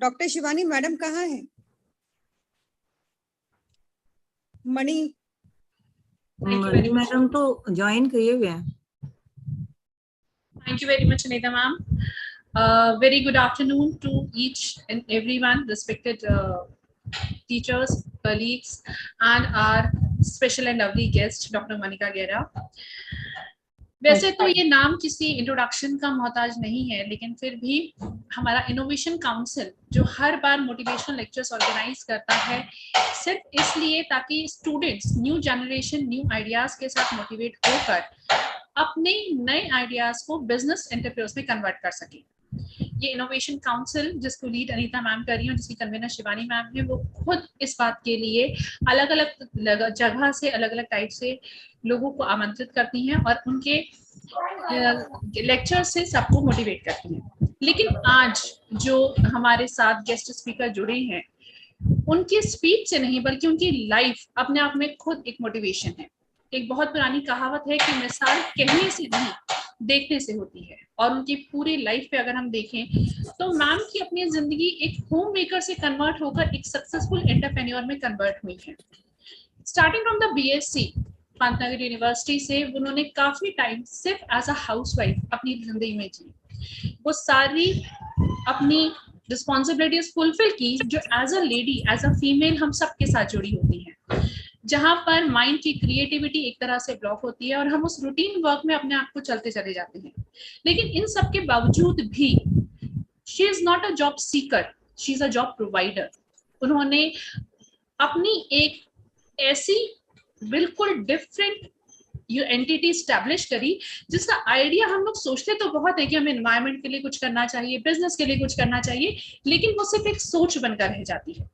Doctor Shivani madam कहाँ है? मणि madam तो ज्वाइन किए हुए हैं। Thank you very much, Anita ma'am. Very good afternoon to each and everyone, respected teachers, colleagues, and our special and lovely guest, Dr. Monica Gera. वैसे तो ये नाम किसी इंट्रोडक्शन का मोहताज नहीं है, लेकिन फिर भी हमारा इनोवेशन काउंसिल जो हर बार मोटिवेशनल लेक्चर्स ऑर्गेनाइज करता है सिर्फ इसलिए ताकि students new generation new ideas के साथ मोटिवेट होकर अपने नए आइडियाज को बिजनेस एंटरप्रेन्योर्स में कन्वर्ट कर सके। ये इनोवेशन काउंसिल जिसको लीड अनीता मैम कर रही है, जिसकी कन्वीनर शिवानी मैम है, वो खुद इस बात के लिए अलग अलग जगह से अलग अलग टाइप से लोगों को आमंत्रित करती हैं और उनके लेक्चर से सबको मोटिवेट करती हैं। लेकिन आज जो हमारे साथ गेस्ट स्पीकर जुड़े हैं उनकी स्पीच से नहीं बल्कि उनकी लाइफ अपने आप में खुद एक मोटिवेशन है। एक बहुत पुरानी कहावत है कि मिसाल कहने से नहीं देखने से होती है, और उनकी पूरी लाइफ पे अगर हम देखें तो मैम की अपनी जिंदगी एक होम मेकर से कन्वर्ट होकर एक सक्सेसफुल एंटरप्रेन्योर में कन्वर्ट हुई है। Starting from the BSc Pantnagar university से उन्होंने काफी टाइम सिर्फ एज अ हाउसवाइफ अपनी जिंदगी में जी। वो सारी अपनी रिस्पॉन्सिबिलिटीज फुलफिल की जो as a lady as a female हम सबके साथ जुड़ी होती हैं, जहां पर माइंड की क्रिएटिविटी एक तरह से ब्लॉक होती है और हम उस रूटीन वर्क में अपने आप को चलते चले जाते हैं। लेकिन इन सब के बावजूद भी she is not a job seeker, she is a job provider. उन्होंने अपनी एक ऐसी बिल्कुल डिफरेंट एंटिटी स्टैब्लिश करी जिसका आइडिया हम लोग सोचते तो बहुत है कि हमें एनवायरनमेंट के लिए कुछ करना चाहिए, बिजनेस के लिए कुछ करना चाहिए, लेकिन वो सिर्फ एक सोच बनकर रह जाती है।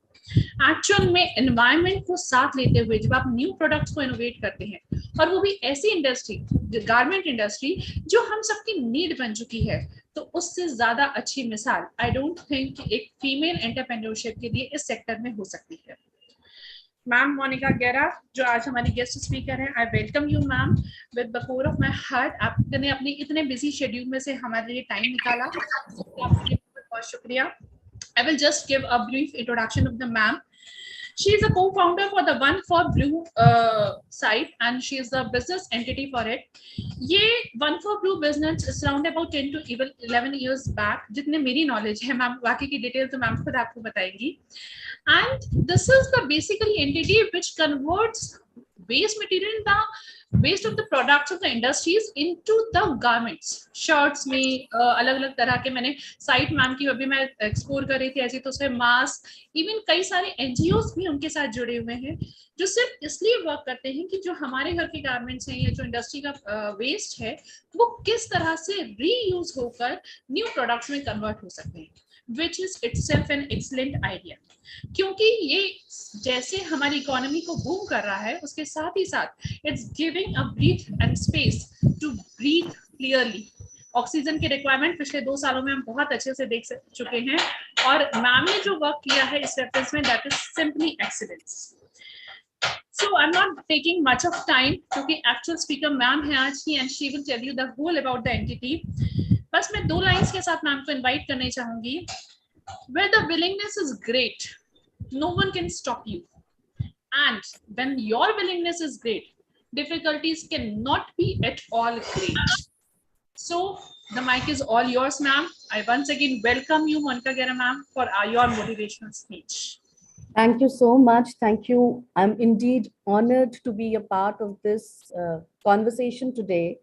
एक्चुअल में एनवायरनमेंट को साथ लेते हुए जब आप न्यू प्रोडक्ट्स को इनोवेट करते हैं और वो भी ऐसी इंडस्ट्री गारमेंट इंडस्ट्री जो हम सबकी नीड बन चुकी है, तो उससे ज्यादा अच्छी मिसाल आई डोंट थिंक एक फीमेल एंटरप्रेन्योरशिप के लिए इस सेक्टर में हो सकती है। मैम मोनिका गेरा जो आज हमारी गेस्ट स्पीकर हैं, I welcome you ma'am with the core of my heart. आपने अपने इतने बिजी शेड्यूल में से हमारे लिए टाइम निकाला, आपके लिए बहुत शुक्रिया। I will just give a brief introduction of the ma'am. She is a co-founder for the One for Blue site and she is the business entity for it. ये One for Blue business is around about 10 to 11 years back, जितने मेरी knowledge है ma'am, बाकी की detail तो ma'am खुद आपको बताएंगी। And this is the basically entity which converts waste material in the waste of the products of the industries into the garments, shirts में अलग अलग तरह के, मैंने साइट मैम की अभी मैं एक्सप्लोर कर रही थी ऐसी, तो उसमें मास्क, इवन कई सारे एनजीओस भी उनके साथ जुड़े हुए हैं जो सिर्फ इसलिए वर्क करते हैं कि जो हमारे घर के गारमेंट्स हैं या जो इंडस्ट्री का वेस्ट है वो किस तरह से रीयूज होकर न्यू प्रोडक्ट्स में कन्वर्ट हो सकते हैं, which is itself an excellent idea। क्योंकि ये जैसे हमारी इकोनॉमी को बूम कर रहा है उसके साथ ही साथ it's giving a breath and space to breathe clearly. Oxygen की रिक्वायरमेंट पिछले 2 सालों में हम बहुत अच्छे से देख चुके हैं और मैम ने जो वर्क किया है इस रेफरेंस में that is simply excellence. So I'm not taking much of time क्योंकि एक्चुअल स्पीकर मैम है आज की and she will tell you the whole about the entity. बस मैं 2 लाइंस के साथ मैम को इनवाइट करना चाहूंगी। Where the willingness is great, no one can stop you. And when your willingness is great, difficulties cannot be at all great. So the mic is all yours, ma'am. I once again welcome you, Monica Gera, ma'am, for your motivational speech. Thank you so much. Thank you. I'm indeed honored to be a part of this conversation today.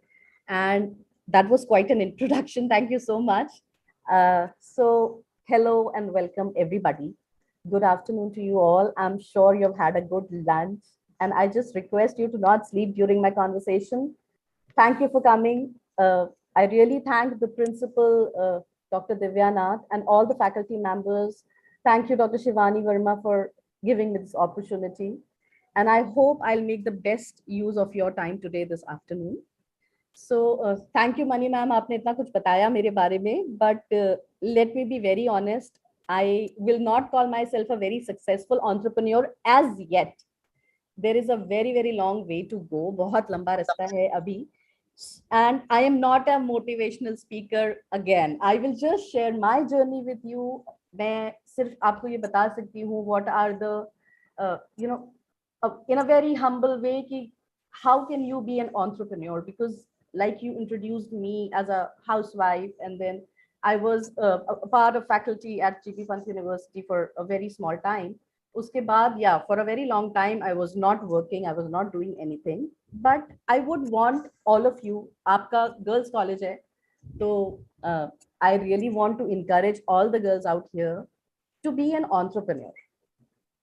And that was quite an introduction. Thank you so much. So hello and welcome everybody. Good afternoon to you all. I'm sure you've had a good lunch and I just request you to not sleep during my conversation. Thank you for coming. I really thank the principal, Dr. Divyanath, and all the faculty members. Thank you, Dr. Shivani Verma, for giving me this opportunity. And I hope I'll make the best use of your time today, this afternoon. So thank you, Mani ma'am. आपने इतना कुछ बताया मेरे बारे में, but let me be very honest. I will not call myself a very successful entrepreneur as yet. There is a very, very long way to go. बहुत लंबा रास्ता है अभी. And I am not a motivational speaker again. I will just share my journey with you मैं सिर्फ आपको ये बता सकती हूँ what are the you know in a very humble way कि how can you be an entrepreneur, because like you introduced me as a housewife and then I was a part of faculty at GP Pant University for a very small time. उसके बाद yeah, for a very long time I was not working, I was not doing anything, but I would want all of you, आपका girls college है तो I really want to encourage all the girls out here to be an entrepreneur.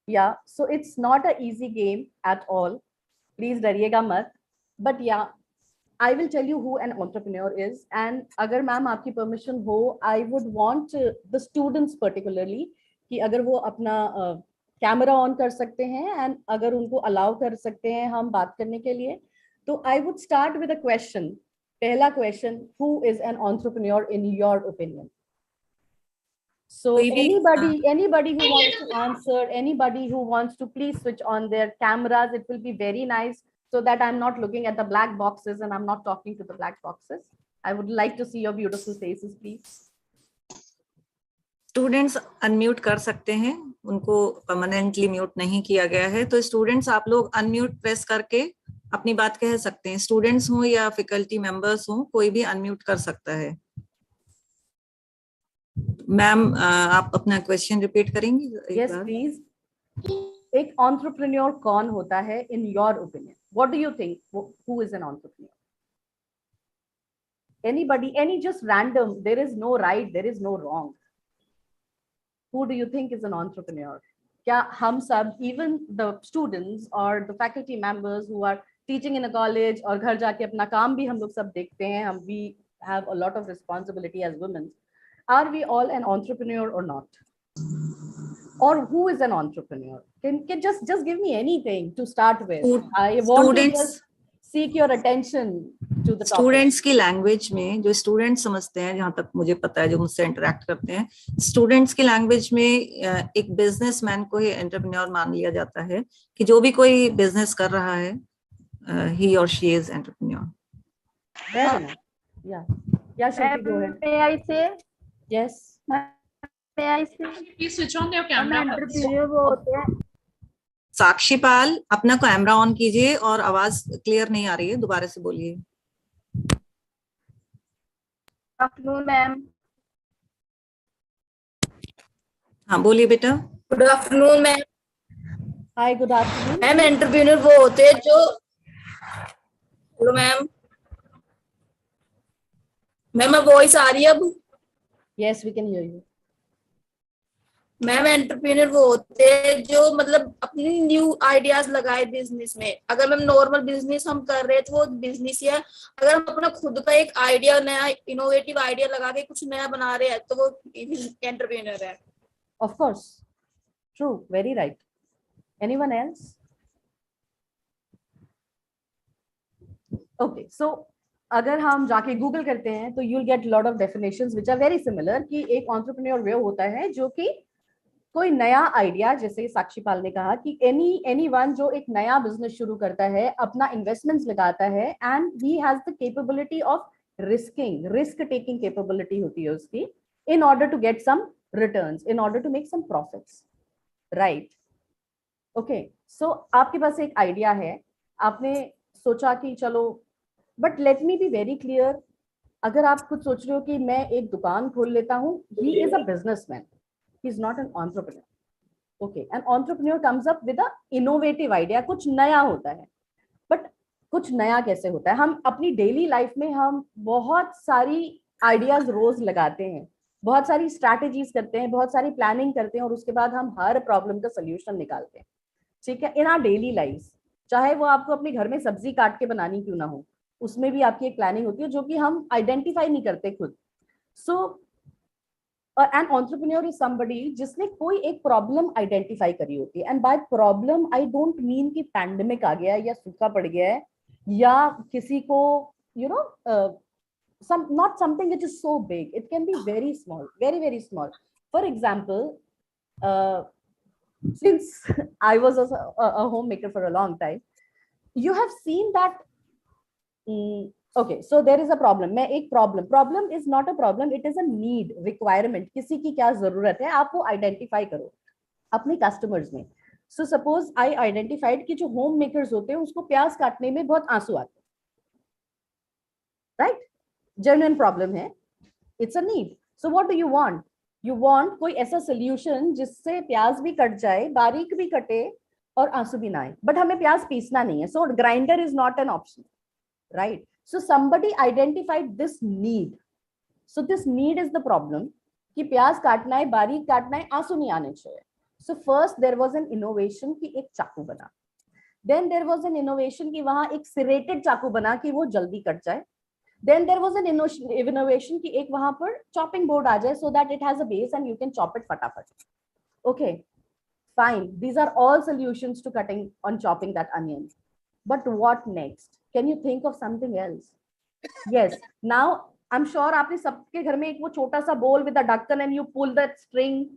Yeah, so it's not an easy game at all. Please डरिएगा मत. But yeah, I will tell you who an entrepreneur is. And अगर ma'am आपकी permission हो, I would want the students particularly कि अगर वो अपना camera on कर सकते हैं and अगर उनको अलाउ कर सकते हैं हम बात करने के लिए, तो I would start with a question. पहला question, who is an entrepreneur in your opinion? So anybody who wants to answer, anybody who wants to please switch on their cameras, it will be very nice so that I'm not looking at the black boxes and I'm not talking to the black boxes. I would like to see your beautiful faces, please. Students unmute कर सकते हैं, उनको permanently mute नहीं किया गया है, तो students आप लोग अनम्यूट प्रेस करके अपनी बात कह सकते हैं. स्टूडेंट्स हो या फैकल्टी मेंबर्स हो, कोई भी अनम्यूट कर सकता है. मैम आप अपना क्वेश्चन रिपीट करेंगी? Yes, please. एक entrepreneur कौन होता है in your opinion? What do you think? Who is an entrepreneur? Anybody, any just random. There is no right, there is no wrong. Who do you think is an entrepreneur? क्या हम सब, even the students or the faculty members who are teaching in a college और घर जाके अपना काम भी हम लोग सब देखते हैं, हम we have a lot of responsibility as women. Are we all an entrepreneur or not? Or who is an entrepreneur? Can just give me anything to start with. I want to just seek your attention to the topic. Students की language में जो student समझते हैं, जहां तक मुझे पता है, जो मुझसे इंटरेक्ट करते हैं, स्टूडेंट्स की लैंग्वेज में एक बिजनेसमैन को ही एंटरप्रेन्योर मान लिया जाता है कि जो भी कोई बिजनेस कर रहा है, he or she is entrepreneur. Fair enough. Yeah, Shruti, go ahead. May I say? Yes. May I say? Please switch on your camera. Entrepreneur वो होते हैं. साक्षी पाल, अपना कैमरा ऑन कीजिए और आवाज क्लियर नहीं आ रही है, दोबारा से बोलिए. Afternoon, ma'am. हाँ बोलिए बेटा. Good afternoon, ma'am. Hi, good afternoon. Ma'am entrepreneur वो होते हैं जो, हेलो मैम, मैम वॉइस आ रही है अब? Yes, we can hear you. Ma'am entrepreneur वो होते हैं जो मतलब अपनी न्यू आइडियाज लगाए बिजनेस में. अगर मैम नॉर्मल बिजनेस हम कर रहे हैं तो वो बिजनेस है. अगर हम अपना खुद का एक आइडिया, नया इनोवेटिव आइडिया लगा के कुछ नया बना रहे हैं तो वो एंटरप्रेन्योर है. Of course. True, very right. Anyone else? Okay, so अगर हम जाके गूगल करते हैं तो you'll get lot of definitions which are very similar कि एक entrepreneur वे होता है जो कि कोई नया आइडिया, जैसे साक्षी पाल ने कहा कि anyone जो एक नया बिजनेस शुरू करता है, अपना इन्वेस्टमेंट्स लगाता है and he has the capability of risk taking capability होती है उसकी, in order to get some returns, in order to make some profits, right? Okay, so आपके पास एक आइडिया है, आपने सोचा कि चलो, but let me be very clear, अगर आप खुद सोच रहे हो कि मैं एक दुकान खोल लेता हूँ, he is a businessman, he is not an entrepreneur. Okay, an entrepreneur comes up with a innovative idea, कुछ नया होता है. But कुछ नया कैसे होता है? हम अपनी डेली लाइफ में हम बहुत सारी आइडियाज रोज लगाते हैं, बहुत सारी स्ट्रैटेजीज करते हैं, बहुत सारी प्लानिंग करते हैं और उसके बाद हम हर प्रॉब्लम का सोल्यूशन निकालते हैं. ठीक है, इन आवर डेली लाइफ, चाहे वो आपको अपने घर में सब्जी काट के बनानी क्यों ना हो, उसमें भी आपकी एक प्लानिंग होती है जो कि हम आइडेंटिफाई नहीं करते खुद. So an entrepreneur is somebody जिसने कोई एक प्रॉब्लम आइडेंटिफाई करी होती है. And by problem I don't mean कि पैंडेमिक आ गया है या सूखा पड़ गया है या किसी को you know not something which is so big. It can be very small, very small. For example, since I was a homemaker for a long time, you have seen that Okay, so there is a problem. मैं एक problem is not a problem, it is a need, requirement. किसी की क्या जरूरत है आप वो identify करो अपने कस्टमर्स में. So suppose I identified कि जो होम मेकर्स होते हैं उसको प्याज काटने में बहुत आंसू आते हैं, right? Genuine problem है, it's a need. So what do you want? You want कोई ऐसा solution जिससे प्याज भी कट जाए, बारीक भी कटे और आंसू भी ना आए. But हमें प्याज पीसना नहीं है, so grinder is not an option, right? So somebody identified this need. So this need is the problem कि प्याज काटना है, बारीक काटना है, आंसू नहीं आने चाहिए. So first there was an innovation कि एक चाकू बना. Then there was an innovation कि वहां एक serrated चाकू बना कि वो जल्दी कट जाए. Then there was an innovation कि एक वहां पर chopping board आ जाए so that it has a base and you can chop it फटाफट. Okay, fine. These are all solutions to cutting on chopping that onion. But what next? Can you think of something else? Yes. Now I'm sure आपने सबके घर में एक वो छोटा सा bowl with a ढक्कन and you pull that string,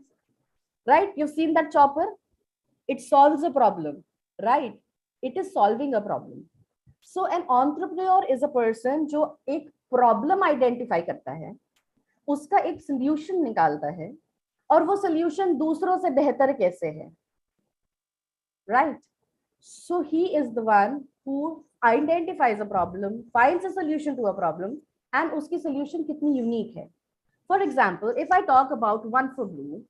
right? You've seen that chopper. It solves a problem, right? It is solving a problem. So an entrepreneur is a person जो एक problem identify करता है, उसका एक solution निकालता है और वो solution दूसरों से बेहतर कैसे है, right? So he is the one who identifies a problem, finds a solution to a problem, and उसकी solution कितनी unique है. For example, if I talk about One for Blue,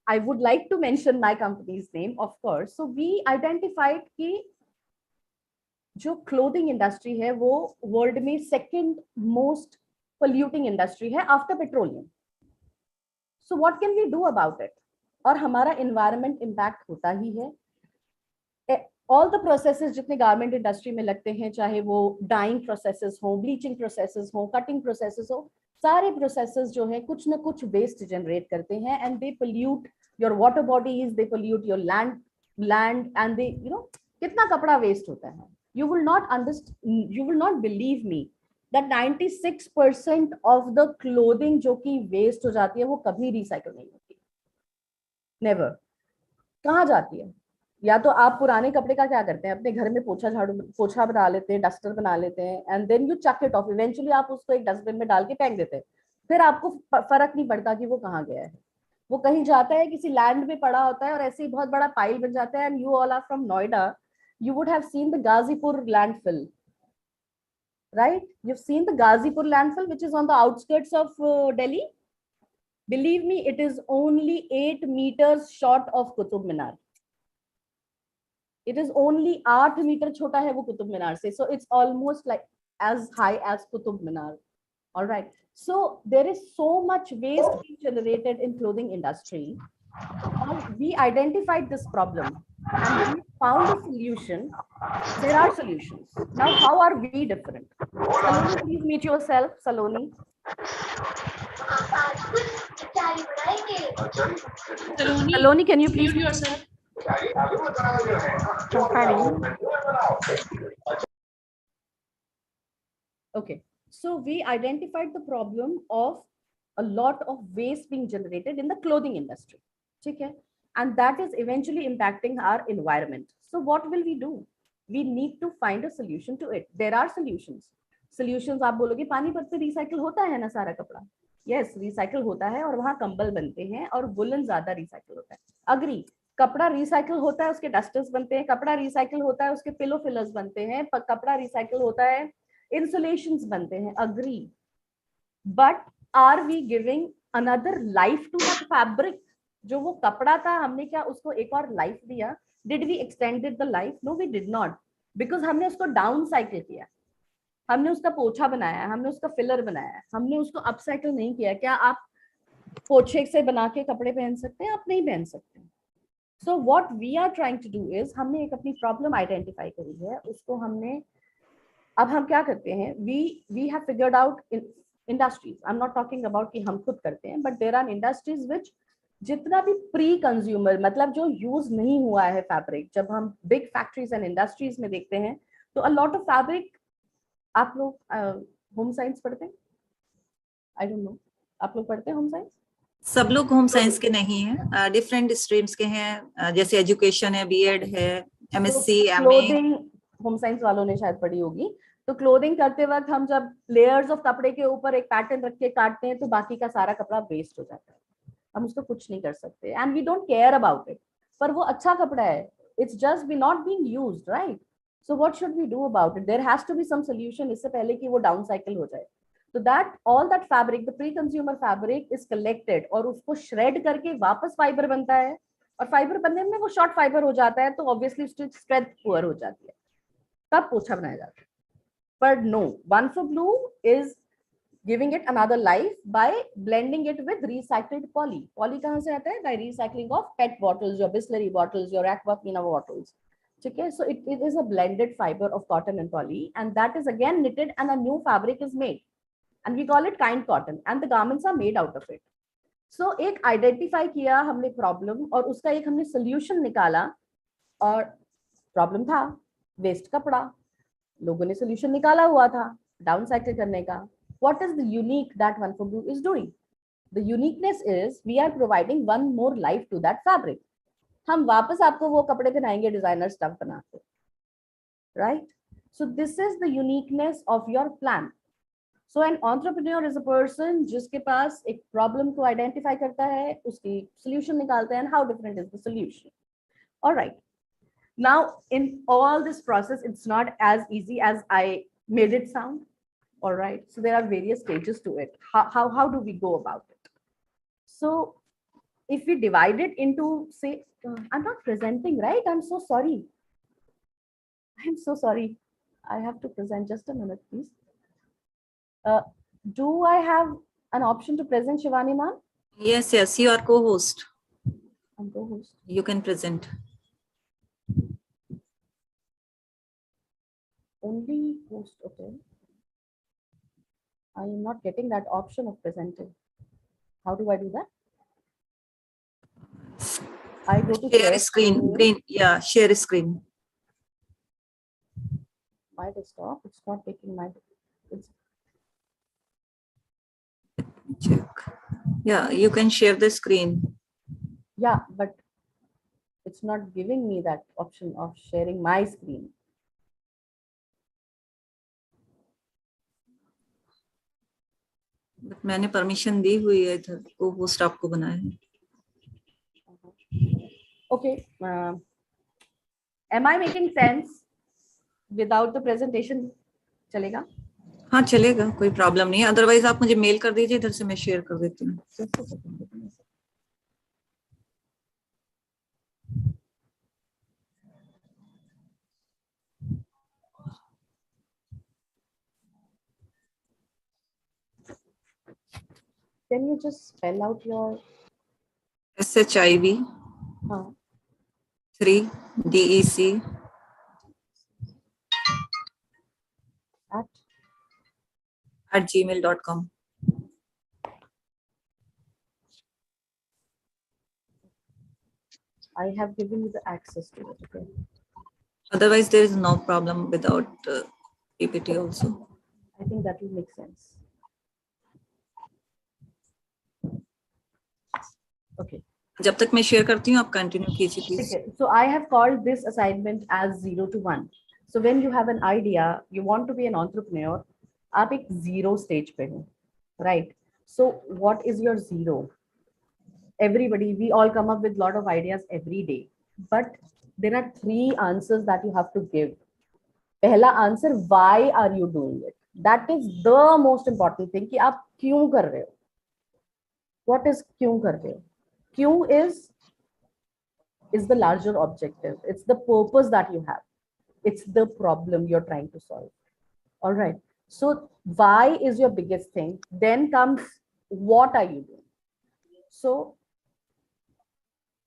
I would like to mention my company's name, of course. So we identified कि जो clothing industry है वो world में second most polluting industry है after petroleum. So what can we do about it? और हमारा environment impact होता ही है. All the processes जितने garment industry में लगते हैं, चाहे वो dyeing processes हो, bleaching processes हो, cutting processes हो, सारे processes जो है कुछ ना कुछ waste generate करते हैं and they pollute your water bodies, they pollute your land and they, you know, कितना कपड़ा waste होता है. You will not understand, you will not believe me that 96% of the clothing जो कि waste हो जाती है वो कभी recycle नहीं होती. Never. कहाँ जाती है? या तो आप पुराने कपड़े का क्या करते हैं, अपने घर में पोछा बना लेते हैं, डस्टर बना लेते हैं and then you chuck it off. Eventually आप उसको एक डस्टबिन में डाल के फेंक देते हैं, फिर आपको फर्क नहीं पड़ता कि वो कहाँ गया है. वो कहीं जाता है, किसी लैंड में पड़ा होता है और ऐसे ही बहुत बड़ा पाइल बन जाता है. And you all are from Noida, you would have seen the Gazipur landfill, right? You've seen the Gazipur landfill, which is on the outskirts of Delhi. Believe me, it is only 8 meters short of Qutub Minar. It is only 8 meter छोटा है वो Qutub Minar से. So it's almost like as high as Qutub Minar. All right. So there is so much waste being generated in clothing industry. We identified this problem and we found a solution. There are solutions. Now, how are we different? Saloni, please meet yourself. Saloni. Saloni, can you please mute yourself? Okay. So we identified the problem of a lot of waste being generated in the clothing industry. Okay? And that is eventually impacting our environment. So what will we do? We need to find a solution to it. There are solutions. Solutions आप बोलोगे पानीपत पे recycle होता है ना सारा कपड़ा. Yes, recycle होता है और वहाँ कंबल बनते हैं और वुलन ज्यादा recycle होता है. Agree. कपड़ा recycle होता है, उसके dusters बनते हैं. कपड़ा recycle होता है, उसके pillow fillers बनते हैं. कपड़ा recycle होता है, insulations बनते हैं. Agree. But are we giving another life to that fabric? जो वो कपड़ा था, हमने क्या उसको एक और लाइफ दिया? Did we extended the life? No, we did not, because हमने उसको डाउन साइकिल किया. हमने उसका पोछा बनाया, हमने उसका फिलर बनाया, हमने उसको अपसाइकिल नहीं किया. क्या आप पोछे से बना के कपड़े पहन सकते हैं? आप नहीं पहन सकते. So what we are trying to do is हमने एक अपनी प्रॉब्लम आइडेंटिफाई करी है, उसको हमने अब हम क्या करते हैं? We have figured out in industries. I'm not talking about कि हम खुद करते हैं, but there are industries which जितना भी प्री कंज्यूमर मतलब जो यूज नहीं हुआ है फैब्रिक, जब हम बिग फैक्ट्रीज एंड इंडस्ट्रीज में देखते हैं तो अ लॉट ऑफ फैब्रिक. आप लोग होम साइंस पढ़ते हैं? आई डोंट नो, आप लोग पढ़ते हैं होम साइंस? सब लोग होम साइंस के नहीं हैं, डिफरेंट स्ट्रीम्स के हैं. जैसे एजुकेशन है, बीएड है, एमएससी, एमए. होम साइंस वालों ने शायद पढ़ी होगी. तो क्लोथिंग करते वक्त हम जब लेयर्स ऑफ कपड़े के ऊपर एक पैटर्न रख के काटते हैं तो बाकी का सारा कपड़ा वेस्ट हो जाता है, हम उसको कुछ नहीं कर सकते, and we don't care about it, पर वो अच्छा कपड़ा है, it's just be not being used, right? So what should we do about it? There has to be some solution इससे पहले कि वो डाउन साइकिल हो जाए. तो that all that fabric, the pre consumer fabric is collected और उसको shred करके वापस फाइबर बनता है, और फाइबर बनने में वो शॉर्ट फाइबर हो जाता है, तो ऑब्वियसली उसकी स्ट्रेंथ पुअर हो जाती है, तब पोछा बनाया जाता है. पर no, one for blue is giving it another life by blending it with recycled poly. Poly कहाँ से आता है? By recycling of PET bottles, your Bisleri bottles, your Aquafina bottles. ठीक है? So it is a blended fiber of cotton and poly, and that is again knitted and a new fabric is made, and we call it kind cotton, and the garments are made out of it. So एक identify किया हमने problem, और उसका एक हमने solution निकाला, और problem था waste कपड़ा, लोगों ने solution निकाला हुआ था डाउन साइकिल करने का. What is the unique that One for Blue is doing? The uniqueness is we are providing one more life to that fabric. हम वापस आपको वो कपड़े पहनाएंगे डिजाइनर स्टफ बना के, right? So this is the uniqueness of your plan. So an entrepreneur is a person जिसके पास एक problem को identify करता है, उसकी solution निकालता है, and how different is the solution. All right. Now in all this process, it's not as easy as I made it sound. All right, so there are various stages to it. How do we go about it? So if we divide it into, say, I'm not presenting, right? I'm so sorry. I'm so sorry. I have to present. Just a minute, please. Do I have an option to present, Shivani ma'am? Yes, you are co-host. I'm co-host. You can present. Only host, okay. I am not getting that option of presenting. How do I do that? I go to Share screen. Green. Yeah, share screen. My desktop. It's not taking my. It's, check. Yeah, you can share the screen. yeah, but it's not giving me that option of sharing my screen. But मैंने permission दी हुई है, इधर को host आपको बनाया है. Okay. Am I making sense without the presentation? चलेगा? हाँ चलेगा, कोई प्रॉब्लम नहीं है. अदरवाइज आप मुझे मेल कर दीजिए, इधर से मैं शेयर कर देती हूँ. Can you just spell out your SHIV 3 DEC at @gmail.com. I have given you the access to it. Okay. Otherwise, there is no problem without PPT also. I think that will make sense. Okay. जब तक मैं share करती हूँ आप continue कीजिए please. Okay. So I have called this assignment as 0 to 1. So when you have an idea, you want to be an entrepreneur, आप एक zero stage पे हो, right? So what is your zero? Everybody, we all come up with lot of ideas every day, but there are 3 answers that you have to give. पहला answer, why are you doing it? That is the most important thing कि आप क्यों कर रहे हो? What is क्यों कर रहे हो? Q is the larger objective. It's the purpose that you have. It's the problem you're trying to solve. All right. So why is your biggest thing? Then comes what are you doing? So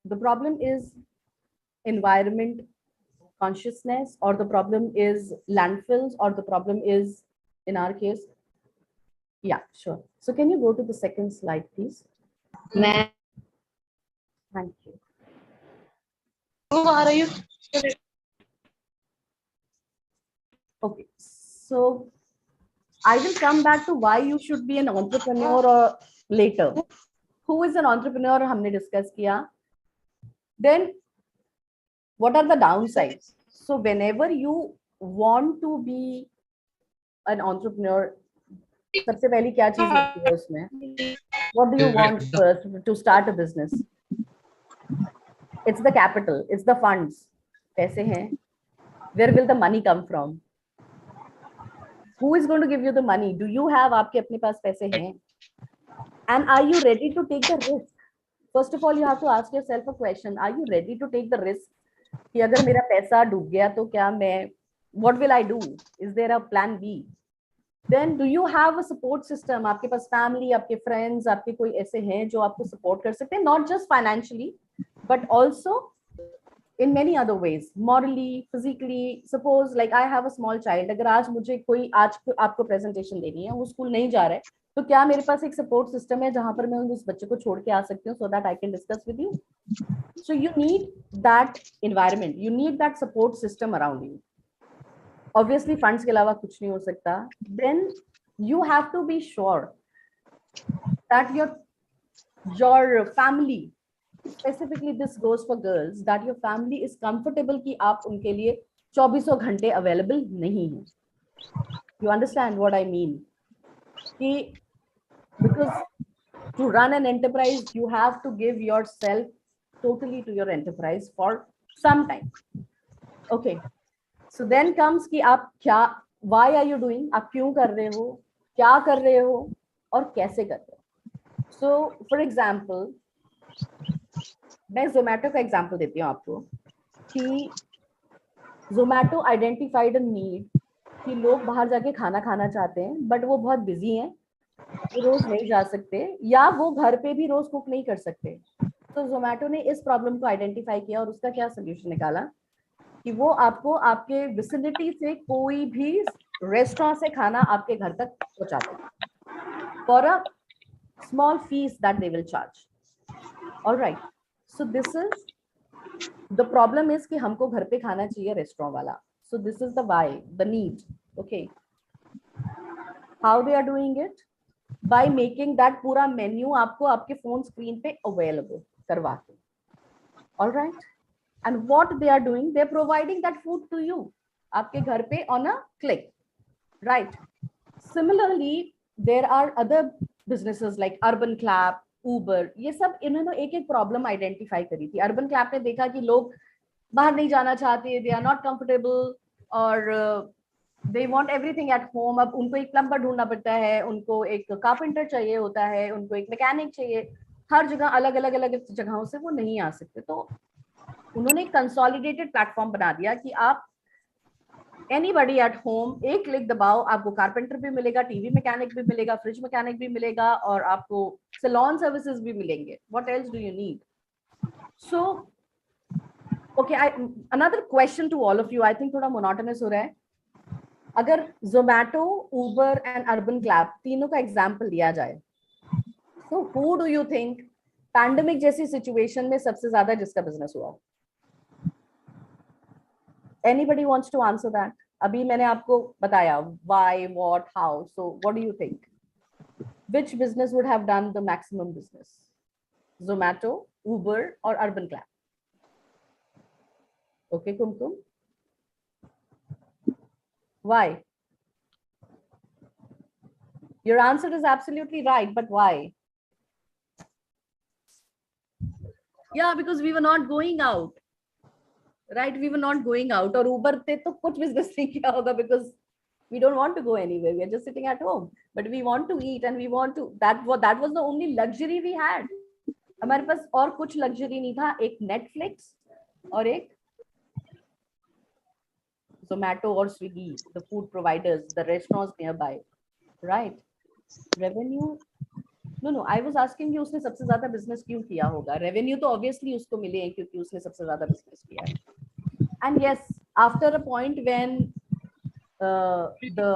the problem is environment consciousness, or the problem is landfills, or the problem is, in our case, yeah, sure. So can you go to the second slide, please? Thank you. Okay, so I will come back to why you should be an entrepreneur or later. Who is an entrepreneur? हमने discuss किया. Then what are the downsides? So whenever you want to be an entrepreneur, सबसे पहली क्या चीज लगती है उसमें? What do you want first to start a business? It's the capital, it's the funds. पैसे हैं. Where will the money come from? Who is going to give you the money? Do you have, आपके अपने पास पैसे हैं? And are you ready to take the risk? First of all, you have to ask yourself a question. Are you ready to take the risk? कि अगर मेरा पैसा डूब गया तो क्या मैं, what will I do? Is there a plan B? Then do you have a support system? आपके पास family, आपके friends, आपके कोई ऐसे हैं जो आपको support कर सकते हैं, not just financially, but also in many other ways, morally, physically. Suppose like I have a small child, अगर आज मुझे कोई आज आपको presentation देनी है, वो स्कूल नहीं जा रहा है, तो क्या मेरे पास एक support system है जहां पर मैं उस बच्चे को छोड़ के आ सकती हूँ so that I can discuss with you? So you need that environment, you need that support system around you. Obviously funds के अलावा कुछ नहीं हो सकता. Then you have to be sure that your family, specifically this goes for girls, that your family is comfortable कि आप उनके लिए 24 घंटे available नहीं हैं. You understand what I mean? कि because to run an enterprise, you have to give yourself totally to your enterprise for some time. Okay. So then comes कि आप क्या, why are you doing? आप क्यों कर रहे हो? क्या कर रहे हो? और कैसे कर रहे हो? So for example, मैं Zomato का एग्जाम्पल देती हूँ आपको कि Zomato identified a need कि लोग बाहर जाके खाना खाना चाहते हैं बट वो बहुत बिजी हैं, वो रोज नहीं जा सकते या वो घर पे भी रोज कुक नहीं कर सकते. तो Zomato ने इस प्रॉब्लम को आइडेंटिफाई किया और उसका क्या सोल्यूशन निकाला कि वो आपको आपके विसिनिटी से कोई भी रेस्टोरेंट से खाना आपके घर तक पहुंचाते हैं for a small fees that they will charge. Alright. So this is the problem is कि हमको घर पे खाना चाहिए रेस्टोरेंट वाला. So this is the why, the need. Okay. How they are doing it? By making that पूरा menu आपको आपके phone screen पे available करवा के. All right. And what they are doing? They are providing that food to you. आपके घर पे on a click. Right. Similarly, there are other businesses like Urban Clap, Uber. ये सब इन्होंने एक एक प्रॉब्लम आइडेंटिफाई करी थी. अर्बन क्लैप ने देखा कि लोग बाहर नहीं जाना चाहते, दे आर नॉट कंफर्टेबल और they want everything at home. अब उनको एक प्लम्बर ढूंढना पड़ता है, उनको एक कारपेंटर चाहिए होता है, उनको एक मैकेनिक चाहिए. हर जगह अलग अलग अलग जगहों से वो नहीं आ सकते. तो उन्होंने एक कंसोलिडेटेड प्लेटफॉर्म बना दिया कि आप एनीबडी एट होम एक क्लिक दबाओ, आपको कारपेंटर भी मिलेगा, टीवी मैकेनिक भी मिलेगा, फ्रिज मैकेनिक भी मिलेगा और आपको सैलून सर्विसेज भी मिलेंगे. What else do you need? So okay, another question to all of you. I think थोड़ा मोनोटोनस हो रहा है. अगर Zomato, Uber एंड अर्बन क्लैप तीनों का एग्जांपल लिया जाए, तो who do you think pandemic जैसी सिचुएशन में सबसे ज्यादा जिसका बिजनेस हुआ? Anybody wants to answer that? अभी मैंने आपको बताया why, what, how. So what do you think? Which business would have done the maximum business? Zomato, Uber or Urban Clap? Okay, Kumkum. Why? Your answer is absolutely right, but why? Yeah, because we were not going out. Right, we were not going out. और Uber पे तो कुछ business नहीं किया होगा because we don't want to go anywhere. We are just sitting at home. But we want to eat and we want to. That was the only luxury we had. हमारे पास और कुछ luxury नहीं था. एक Netflix और एक Zomato or Swiggy, the food providers, the restaurants nearby. Right? Revenue. No, I was asking you उसने सबसे ज्यादा business क्यों किया होगा? Revenue तो obviously उसको मिले हैं क्योंकि उसने सबसे ज्यादा business किया है. And yes, after a point when the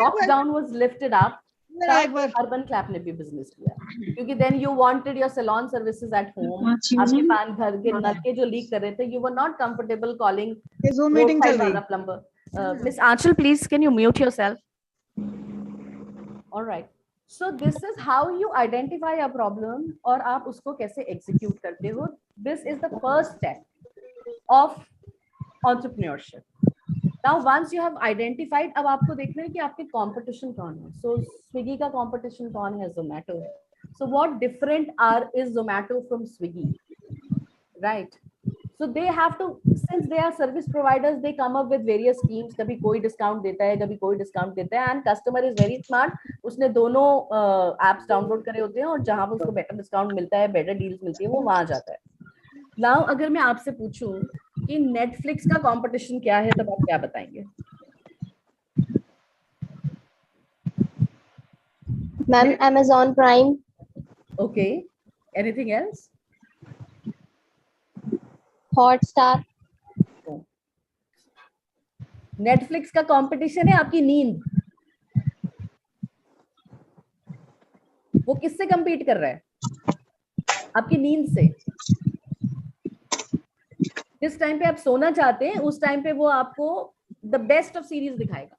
lockdown was lifted up, Urban Clap ने भी business किया क्योंकि then you wanted your salon services at home. आपके पान घर के नल के जो leak कर रहे थे, you were not comfortable calling Zoom meeting चल रही. plumber. Miss Aanchal, please can you mute yourself? All right. So this is how you identify a problem और आप उसको कैसे execute करते हो. This is the first step of entrepreneurship. Now once you have identified, अब आपको देखना है कि आपके competition कौन है. So Swiggy का competition कौन है? Zomato है. So what different is Zomato from Swiggy, right? So they have to, since they are service providers, they come up with various schemes. कभी कोई discount देता है, कभी कोई discount देता है, and customer is very smart. उसने दोनों apps download करे होते हैं और जहाँ पर उसको better discount मिलता है, better deals मिलती है, वो वहाँ जाता है. Now अगर मैं आपसे पूछूं कि Netflix का competition क्या है, तब आप क्या बताएंगे? Ma'am Amazon Prime. Okay. Anything else? Hotstar. Netflix का competition है आपकी नींद. वो किससे compete कर रहा है? आपकी नींद से. जिस टाइम पे आप सोना चाहते हैं, उस टाइम पे वो आपको द बेस्ट ऑफ सीरीज दिखाएगा.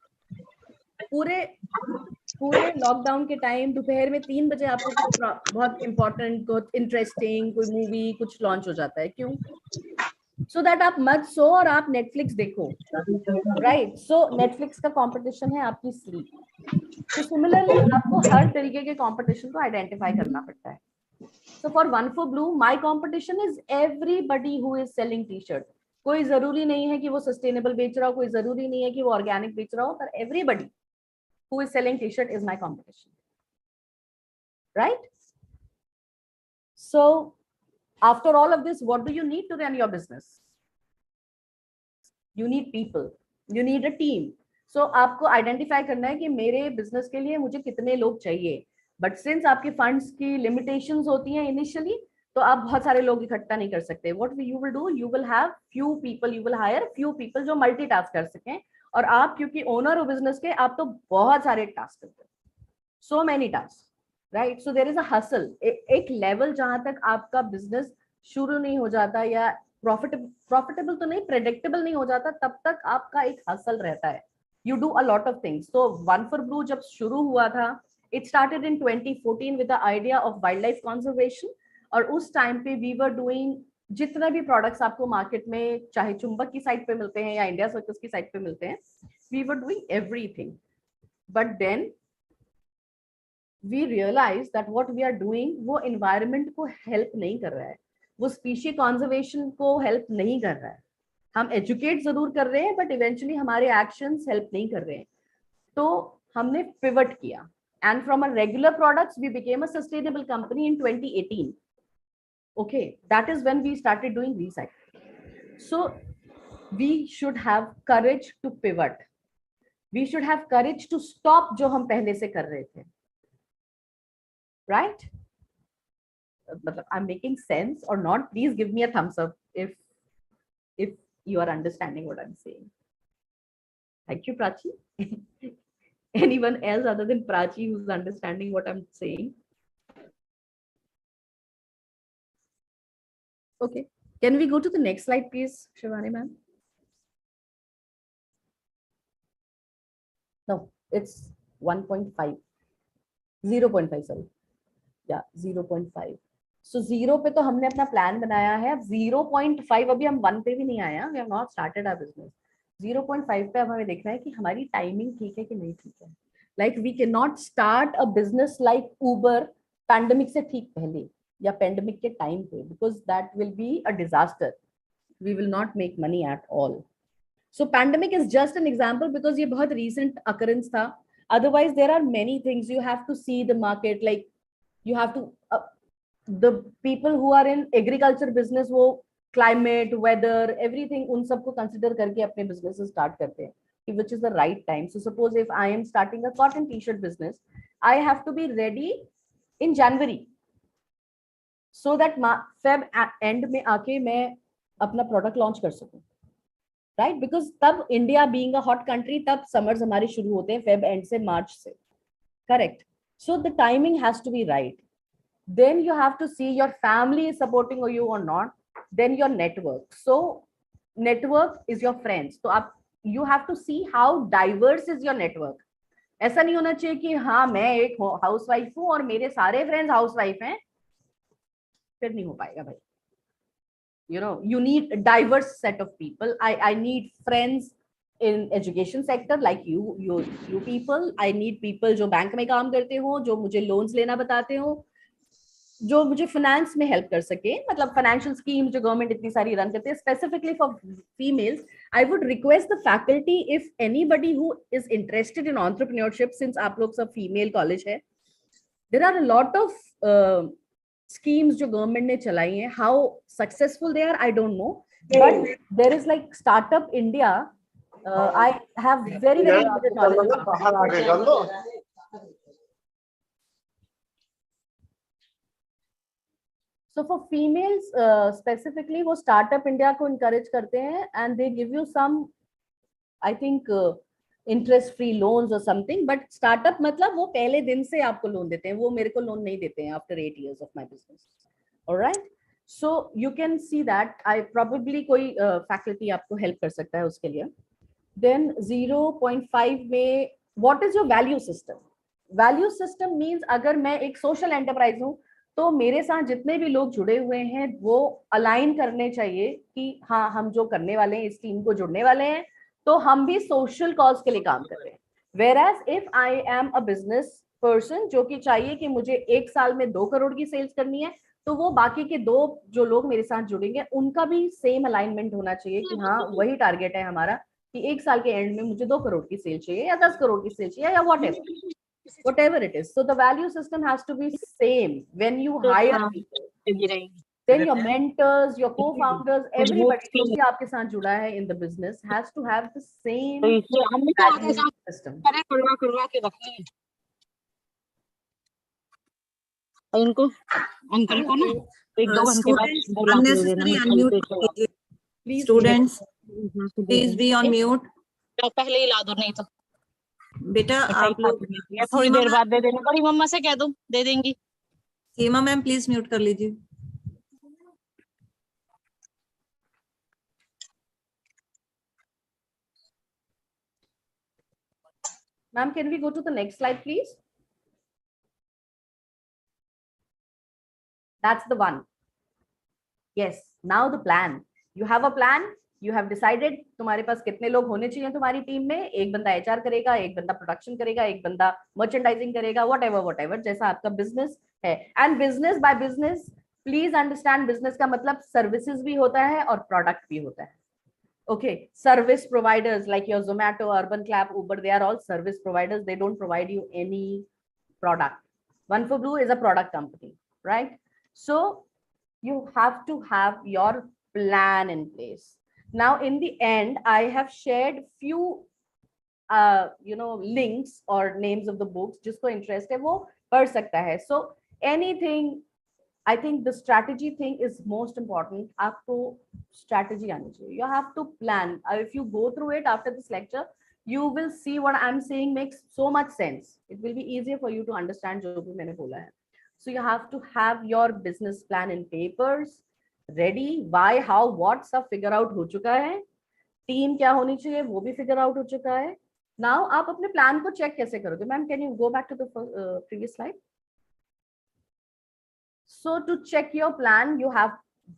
पूरे लॉकडाउन के टाइम दोपहर में 3 बजे आपको कुछ बहुत इंपॉर्टेंट, कुछ इंटरेस्टिंग, कोई मूवी कुछ लॉन्च हो जाता है. क्यों? सो दैट आप मत सो और आप नेटफ्लिक्स देखो, राइट? सो नेटफ्लिक्स का कंपटीशन है आपकी स्लीप. तो सिमिलरली आपको हर तरीके के कंपटीशन को आइडेंटिफाई करना पड़ता है. So for One for Blue, my competition is everybody who is selling t-shirt. कोई जरूरी नहीं है कि वो सस्टेनेबल बेच रहा हो, कोई जरूरी नहीं है कि वो ऑर्गेनिक बेच रहा हो, पर everybody who is selling t-shirt is my competition, right? So after all of this, what do you need to run your business? You need people, you need a team. So आपको identify करना है कि मेरे business के लिए मुझे कितने लोग चाहिए. बट सिंस आपके फंड्स की लिमिटेशंस होती हैं इनिशियली, तो आप बहुत सारे लोग इकट्ठा नहीं कर सकते. What you will do, you will have few people, you will hire few people जो मल्टीटास्क कर सकें. और आप क्योंकि ओनर हो बिजनेस के, आप तो बहुत सारे टास्क करते हैं, so many task, right? So there is a hustle. एक लेवल जहां तक आपका बिजनेस शुरू नहीं हो जाता या प्रॉफिटेबल तो नहीं, प्रेडिक्टेबल नहीं हो जाता, तब तक आपका एक हसल रहता है. You do a lot of things. तो वन फॉर ब्लू जब शुरू हुआ था, it started in 2014 with the idea of wildlife conservation. और उस टाइम पे we were doing जितने भी प्रोडक्ट्स आपको मार्केट में चाहे चुंबक की साइट पे मिलते हैं या इंडिया सर्कस की साइट पे मिलते हैं, we were doing everything. But then we realized that what we are doing वो environment को help नहीं कर रहा है, वो species conservation को help नहीं कर रहा है. हम educate जरूर कर रहे हैं, but eventually हमारे actions help नहीं कर रहे हैं. तो हमने pivot किया. And from a regular products, we became a sustainable company in 2018. Okay, that is when we started doing recycling. So we should have courage to pivot. We should have courage to stop जो हम पहले से कर रहे थे. Right? I'm making sense or not? Please give me a thumbs up if you are understanding what I'm saying. Thank you, Prachi. Anyone else other than Prachi who's understanding what I'm saying? Okay, can we go to the next slide, please, Shivani ma'am? No, it's 1.5, 0.5, sorry. Yeah, 0.5. So 0 पे तो हमने अपना plan बनाया है. 0.5 अभी हम 1 पे भी नहीं आया. We have not started our business. 0.5 पे अब हमें देखना है कि हमारी टाइमिंग ठीक है कि नहीं ठीक है. Like we cannot start a business like Uber pandemic से ठीक पहले या पैंडेमिक के टाइम पे, because that will be a disaster. We will not make money at all. So pandemic is just an example because ये बहुत recent occurrence था. Otherwise there are many things. You have to see the market, like you have to the people who are in agriculture business, वो climate, weather, everything उन सबको consider करके अपने business start करते हैं, which is the right time. So suppose if I am starting a cotton t-shirt business, I have to be ready in January so that Feb end में आके मैं अपना product launch कर सकूं, right? Because तब India being a hot country, तब summers हमारे शुरू होते हैं Feb end से March से, correct? So the timing has to be right. Then you have to see your family is supporting you or not. Then your network. So network is your friends. So आप you have to see how diverse is your network. ऐसा नहीं होना चाहिए कि हाँ मैं एक housewife हूँ और मेरे सारे फ्रेंड्स हाउसवाइफ हैं, फिर नहीं हो पाएगा भाई. You know, you need a diverse set of people. I need friends in education sector like you people. I need people जो बैंक में काम करते हो, जो मुझे लोन्स लेना बताते हो, जो मुझे फाइनेंस में हेल्प कर सके, मतलब फाइनेंशियल स्कीम जो गवर्नमेंट इतनी सारी रन करते हैं specifically for females. I would request the faculty if anybody who is interested in entrepreneurship, since आप लोग सब फीमेल कॉलेज है, there are a lot of schemes जो गवर्नमेंट ने चलाई हैं. How successful they are I don't know, but there is like startup India. I have very limited knowledge about it. So for females specifically वो startup India को encourage करते हैं and they give you some I think interest free loans or something, but startup मतलब वो पहले दिन से आपको लोन देते हैं, वो मेरे को लोन नहीं देते हैं after 8 years of my business. All right, so you can see that I probably कोई faculty आपको help कर सकता है उसके लिए. Then 0.5 में what is your value system? Value system means अगर मैं एक social enterprise हूँ तो मेरे साथ जितने भी लोग जुड़े हुए हैं वो अलाइन करने चाहिए कि हाँ हम जो करने वाले हैं इस टीम को जुड़ने वाले हैं तो हम भी सोशल कॉज के लिए काम कर रहे हैं. Whereas if I am a business person जो कि चाहिए कि मुझे एक साल में 2 करोड़ की सेल्स करनी है, तो वो बाकी के 2 जो लोग मेरे साथ जुड़ेंगे उनका भी सेम अलाइनमेंट होना चाहिए कि हाँ वही टारगेट है हमारा कि एक साल के एंड में मुझे 2 करोड़ की सेल चाहिए या 10 करोड़ की सेल चाहिए या whatever it is. So the value system has to be same when you hire people. Then your mentors, your co-founders, everybody जो भी आपके साथ जुड़ा है in the business has to have the same value system. उनको uncle को ना एक 2 घंटे बाद unnecessary unmute कीजिए. Please Students, please be on mute. पहले ही ला दो, नहीं तो बेटा आप लोग थोड़ी देर बाद दे देना. बड़ी मम्मा से कह दो दे देंगी. सीमा मैम प्लीज म्यूट कर लीजिए. Ma'am, can we go to the next slide, please? That's the one. Yes, now the plan. You have a plan, you have decided तुम्हारे पास कितने लोग होने चाहिए तुम्हारी टीम में. एक बंदा HR करेगा, एक बंदा प्रोडक्शन करेगा, एक बंदा मर्चेंडाइजिंग करेगा, whatever जैसा आपका बिजनेस है. And business by business please understand, business का मतलब सर्विसेज भी होता है और प्रोडक्ट भी होता है. Okay, service providers like your Zomato, Urban Clap, Uber, they are all service providers. They don't provide you any product. One for Blue is a product company, right? So you have to have your plan in place. Now, in the end, I have shared few, links or names of the books. जिसको interest है वो पढ़ सकता है. So anything, I think the strategy thing is most important. आपको strategy आनी चाहिए. You have to plan. If you go through it after this lecture, you will see what I'm saying makes so much sense. It will be easier for you to understand जो भी मैंने बोला है. So you have to have your business plan in papers, ready. Why, how, what सब figure out हो चुका है. Team क्या होनी चाहिए वो भी figure out हो चुका है. Now आप अपने plan को check कैसे करोगे? Ma'am, can you go back to the previous slide? So to check your plan, you have,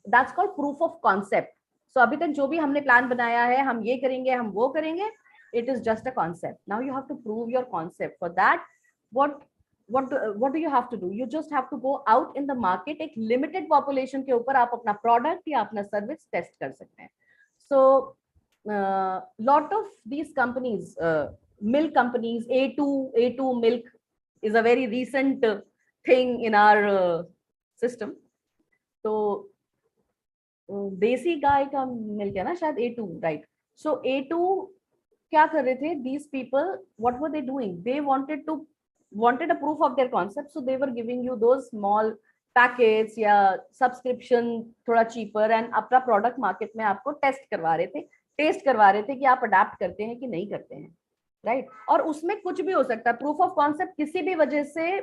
that's called proof of concept. So अभी तक जो भी हमने plan बनाया है, हम ये करेंगे, हम वो करेंगे, it is just a concept. Now you have to prove your concept. For that, what do you have to do? You just have to go out in the market. एक limited population के ऊपर आप अपना product या अपना service test कर सकते हैं. So lot of these companies, milk companies, A2 milk is a very recent thing in our system. तो देसी गाय का मिल्क है ना शायद A2, right? So A2 क्या कर रहे थे? These people, what were they doing? They wanted a proof of their concept, so they were giving you those small packets या subscription थोड़ा cheaper and अपना product market में आपको टेस्ट करवा रहे थे कि आप अडाप्ट करते हैं कि नहीं करते हैं, right? और उसमें कुछ भी हो सकता है. प्रूफ ऑफ कॉन्सेप्ट किसी भी वजह से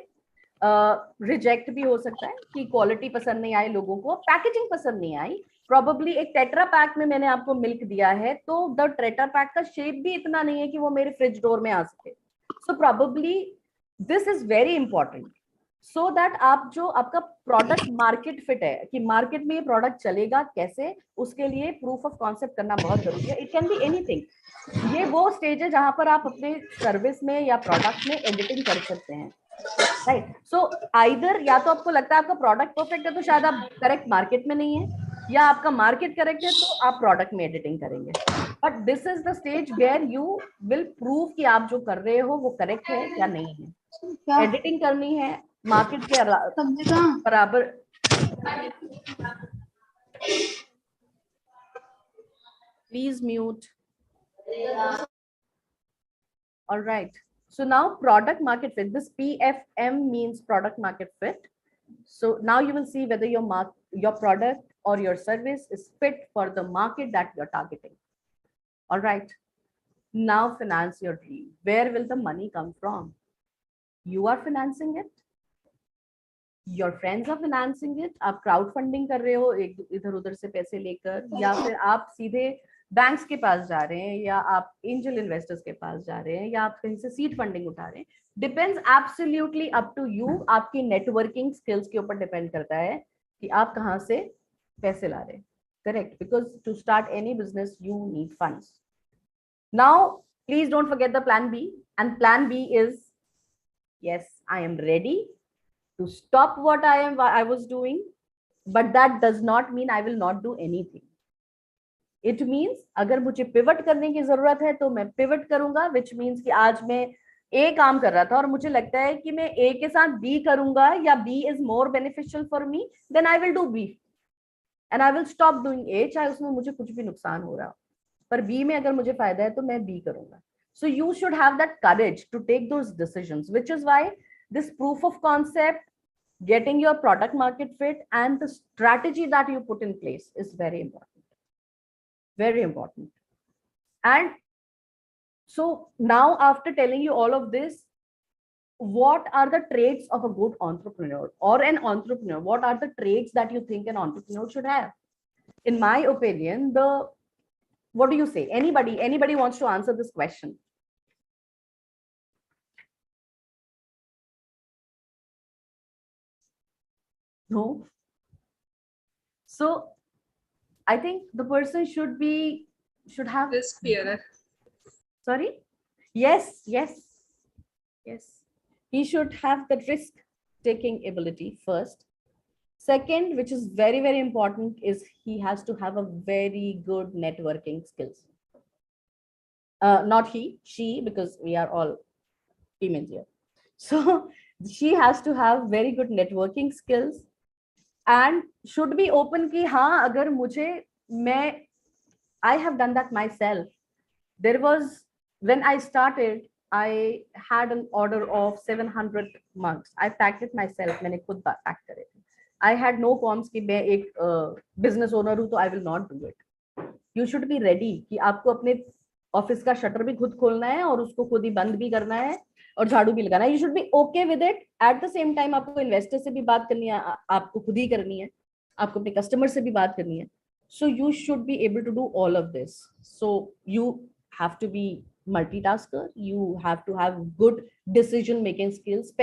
रिजेक्ट भी हो सकता है कि क्वालिटी पसंद नहीं आई लोगों को, पैकेजिंग पसंद नहीं आई. प्रोबेबली एक टेट्रा पैक में मैंने आपको मिल्क दिया है तो द टेट्रा पैक का शेप भी इतना नहीं है कि वो मेरे फ्रिज डोर में आ सके. So probably this is very important. So that आप जो आपका प्रोडक्ट मार्केट फिट है कि मार्केट में ये प्रोडक्ट चलेगा कैसे, उसके लिए प्रूफ ऑफ कॉन्सेप्ट करना बहुत जरूरी है. It can be anything. ये वो स्टेज है जहां पर आप अपने सर्विस में या प्रोडक्ट में एडिटिंग कर सकते हैं, राइट. सो आइदर या तो आपको लगता है आपका प्रोडक्ट परफेक्ट है तो शायद आप करेक्ट मार्केट में नहीं है, या आपका मार्केट करेक्ट है तो आप प्रोडक्ट में एडिटिंग करेंगे. But this is the stage where you will prove कि आप जो कर रहे हो वो करेक्ट है या नहीं है. एडिटिंग करनी है मार्केट के बराबर. Please mute. All right. So now product market fit. This PFM means product market fit. So now you will see whether your product or your service is fit for the market that you're targeting. All right. Now finance your dream. Where will the money come from? You are financing it. Your friends are financing it. आप crowdfunding कर रहे हो एक इधर उधर से पैसे लेकर, या फिर आप सीधे बैंक्स के पास जा रहे हैं, या आप एंजल इन्वेस्टर्स के पास जा रहे हैं, या आप कहीं से सीड फंडिंग उठा रहे हैं. Depends absolutely up to you. आपकी नेटवर्किंग स्किल्स के ऊपर डिपेंड करता है कि आप कहाँ से पैसे ला रहे हैं. Correct. Because to start any business you need funds. Now please don't forget the plan B. And plan B is, yes, I am ready to stop what I was doing, but that does not mean I will not do anything. It means अगर मुझे pivot करने की जरूरत है तो मैं pivot करूंगा, which means कि आज मैं ए काम कर रहा था और मुझे लगता है कि मैं ए के साथ बी करूंगा या B is more beneficial for me, then I will do B and I will stop doing A, चाहे उसमें मुझे कुछ भी नुकसान हो रहा हो. पर बी में अगर मुझे फायदा है तो मैं बी करूंगा. So you should have that courage to take those decisions, which is why this proof of concept, getting your product market fit, and the strategy that you put in place is very important. Very important. And so now, after telling you all of this, what are the traits of a good entrepreneur or an entrepreneur? What are the traits that you think an entrepreneur should have? In my opinion, what do you say? Anybody wants to answer this question? No. So I think the person should have risk bearer. Sorry. Yes. He should have the risk taking ability first. Second, which is very, very important, is he has to have a very good networking skills. Not he, she, because we are all females here. So she has to have very good networking skills and should be open कि हाँ अगर मुझे I have done that myself. There was, when I started, I had an order of 700 mugs. I packed it myself. मैंने खुद pack करे थे. I had no qualms कि मैं एक business owner हूँ तो I will not do it. You should be ready कि आपको अपने ऑफिस का शटर भी खुद खोलना है और उसको खुद ही बंद भी करना है और झाड़ू भी लगाना है. You should be okay with it. At the same time आपको इन्वेस्टर से भी बात करनी है, आपको खुद ही करनी है, आपको अपने कस्टमर से भी बात करनी है. So you should be able to do all of this. So you have to be multitasker. You have to have good decision making skills,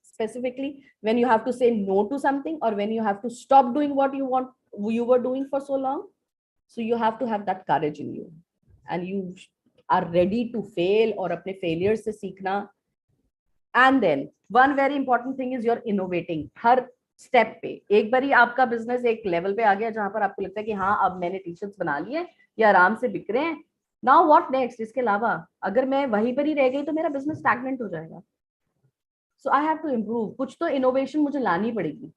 specifically when you have to say no to something or when you have to stop doing what you were doing for so long. So you have to have that courage in you, and you are ready to fail or अपने failures से सीखना. And then one very important thing is you're innovating. Her step पे एक बारी आपका business एक level पे आ गया जहां पर आपको लगता है कि हाँ अब मैंने टी शर्ट्स बना लिए या आराम से बिक रहे हैं. Now what next? इसके अलावा अगर मैं वहीं पर ही रह गई तो मेरा बिजनेस स्टैग्नेंट हो जाएगा. सो आई हैव टू इम्प्रूव. कुछ तो इनोवेशन मुझे लानी पड़ेगी.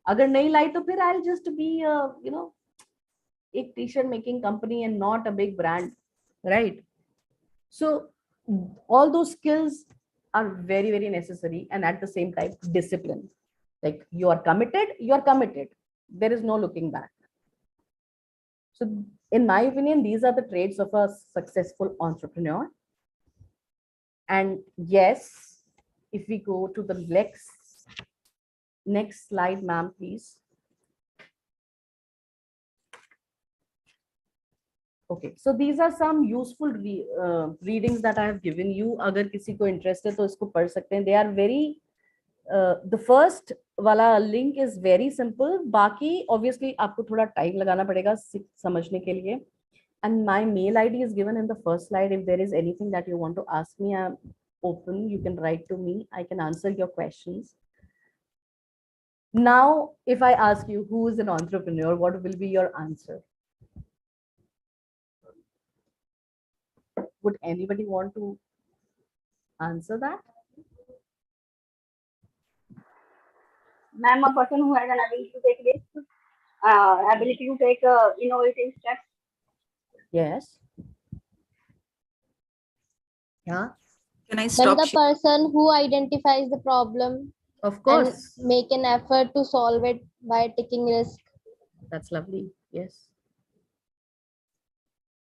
अगर नहीं लाई तो फिर आई विल जस्ट बी एक T shirt making company and not a big brand, right? So all दो skills are very, very necessary, and at the same time discipline. Like you are committed. There is no looking back. So in my opinion, these are the traits of a successful entrepreneur. And yes, if we go to the next slide, ma'am, please. Okay, so these are some useful readings that I have given you. अगर किसी को interest है तो इसको पढ़ सकते हैं. They are very the first वाला लिंक इज वेरी सिंपल, बाकी ऑब्वियसली आपको थोड़ा टाइम लगाना पड़ेगा समझने के लिए. And my mail ID is given in the first slide. If there is anything that you want to ask me, I'm open. You can write to me. I can answer your questions. Now, if I ask you who is an entrepreneur, what will be your answer? Would anybody want to answer that? Ma'am, a person who has an ability to take risks, ability to take innovative steps. Yes. Yeah. Can I Then stop? the person who identifies the problem Of and course. make an effort to solve it by taking risk. That's lovely. Yes.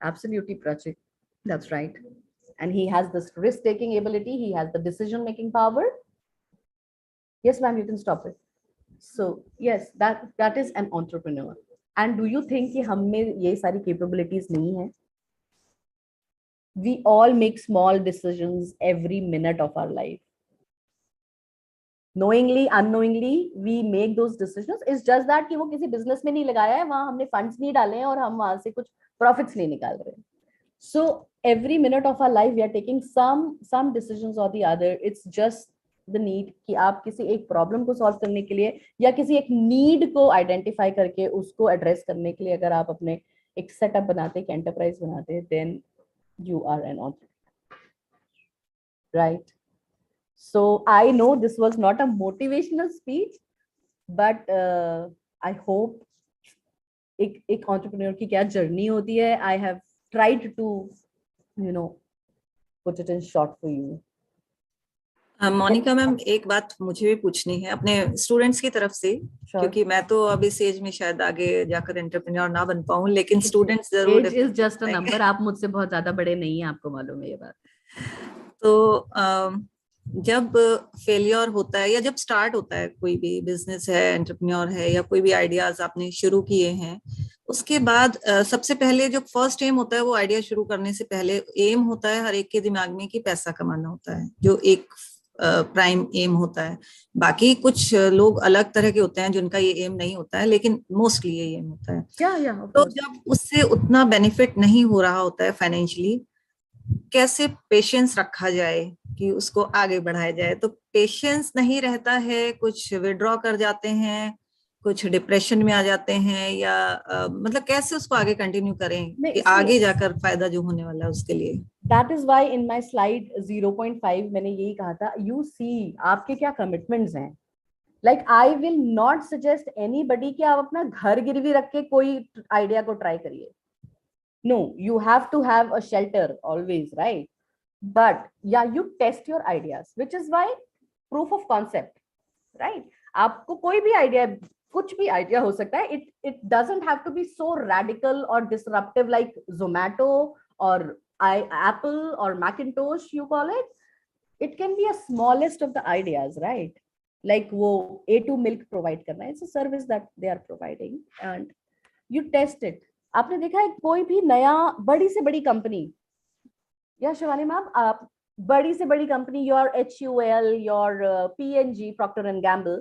Absolutely, Prachik. That's right. And he has this risk-taking ability. He has the decision-making power. Yes, ma'am, you can stop it. So yes, that is an entrepreneur. And do you think कि हम में ये सारी capabilities नहीं है? We all make small decisions every minute of our life. Knowingly, unknowingly, we make those decisions. It's just that कि वो किसी business में नहीं लगाया है, वहाँ हमने funds नहीं डाले हैं और हम वहाँ से कुछ profits नहीं निकाल रहे हैं. So every minute of our life, we are taking some decisions or the other. It's just the need कि आप किसी एक problem को solve करने के लिए या किसी एक need को identify करके उसको address करने के लिए अगर आप अपने एक setup बनाते, एक enterprise बनाते, then you are an entrepreneur, right? So I know this was not a motivational speech, but I hope एक entrepreneur की क्या journey होती है. I have tried to, put it in short for you. Monika ma'am, एक बात मुझे भी पूछनी है अपने स्टूडेंट्स की तरफ से. Sure. क्योंकि मैं तो अभी इस एज में शायद आगे जाकर एंटरप्रेन्योर ना बन पाऊं, लेकिन स्टूडेंट्स जरूर. Age is just a number. आप मुझसे बहुत ज्यादा बड़े नहीं हैं, आपको मालूम है ये बात. तो जब फेलियर होता है या जब स्टार्ट होता है, कोई भी बिजनेस है, एंटरप्रेन्योर है, या कोई भी आइडियाज आपने शुरू किए हैं, उसके बाद सबसे पहले जो फर्स्ट एम होता है, वो आइडिया शुरू करने से पहले एम होता है हर एक के दिमाग में कि पैसा कमाना होता है, जो एक प्राइम एम होता है. बाकी कुछ लोग अलग तरह के होते हैं जिनका ये एम नहीं होता है, लेकिन मोस्टली ये एम होता है. तो जब उससे उतना बेनिफिट नहीं हो रहा होता है फाइनेंशियली, कैसे पेशेंस रखा जाए कि उसको आगे बढ़ाया जाए? तो पेशेंस नहीं रहता है, कुछ विड्रॉ कर जाते हैं, कुछ डिप्रेशन में आ जाते हैं, या मतलब कैसे उसको आगे कंटिन्यू करें कि आगे जाकर फायदा जो होने वाला है उसके लिए. That is why in my slide 0.5 मैंने यही कहा था, you see आपके क्या commitments हैं. Like I will not suggest anybody कि आप अपना घर गिरवी रख के कोई आइडिया को ट्राई करिए. No, you have to have a shelter always, right? But yeah, you test your ideas, which is why proof of concept, right? आपको कोई भी आइडिया, कुछ भी आइडिया हो सकता है. It doesn't have to be so radical or disruptive like Zomato or Apple or Macintosh, you call it. It can be a smallest of the ideas, right? Like वो A2 milk provide करना, it's a service that they are providing and you test it. आपने देखा है कोई भी नया बड़ी से बड़ी कंपनी, या शिवानी मैम, आप बड़ी से बड़ी company, your HUL, your P&G, Procter and Gamble,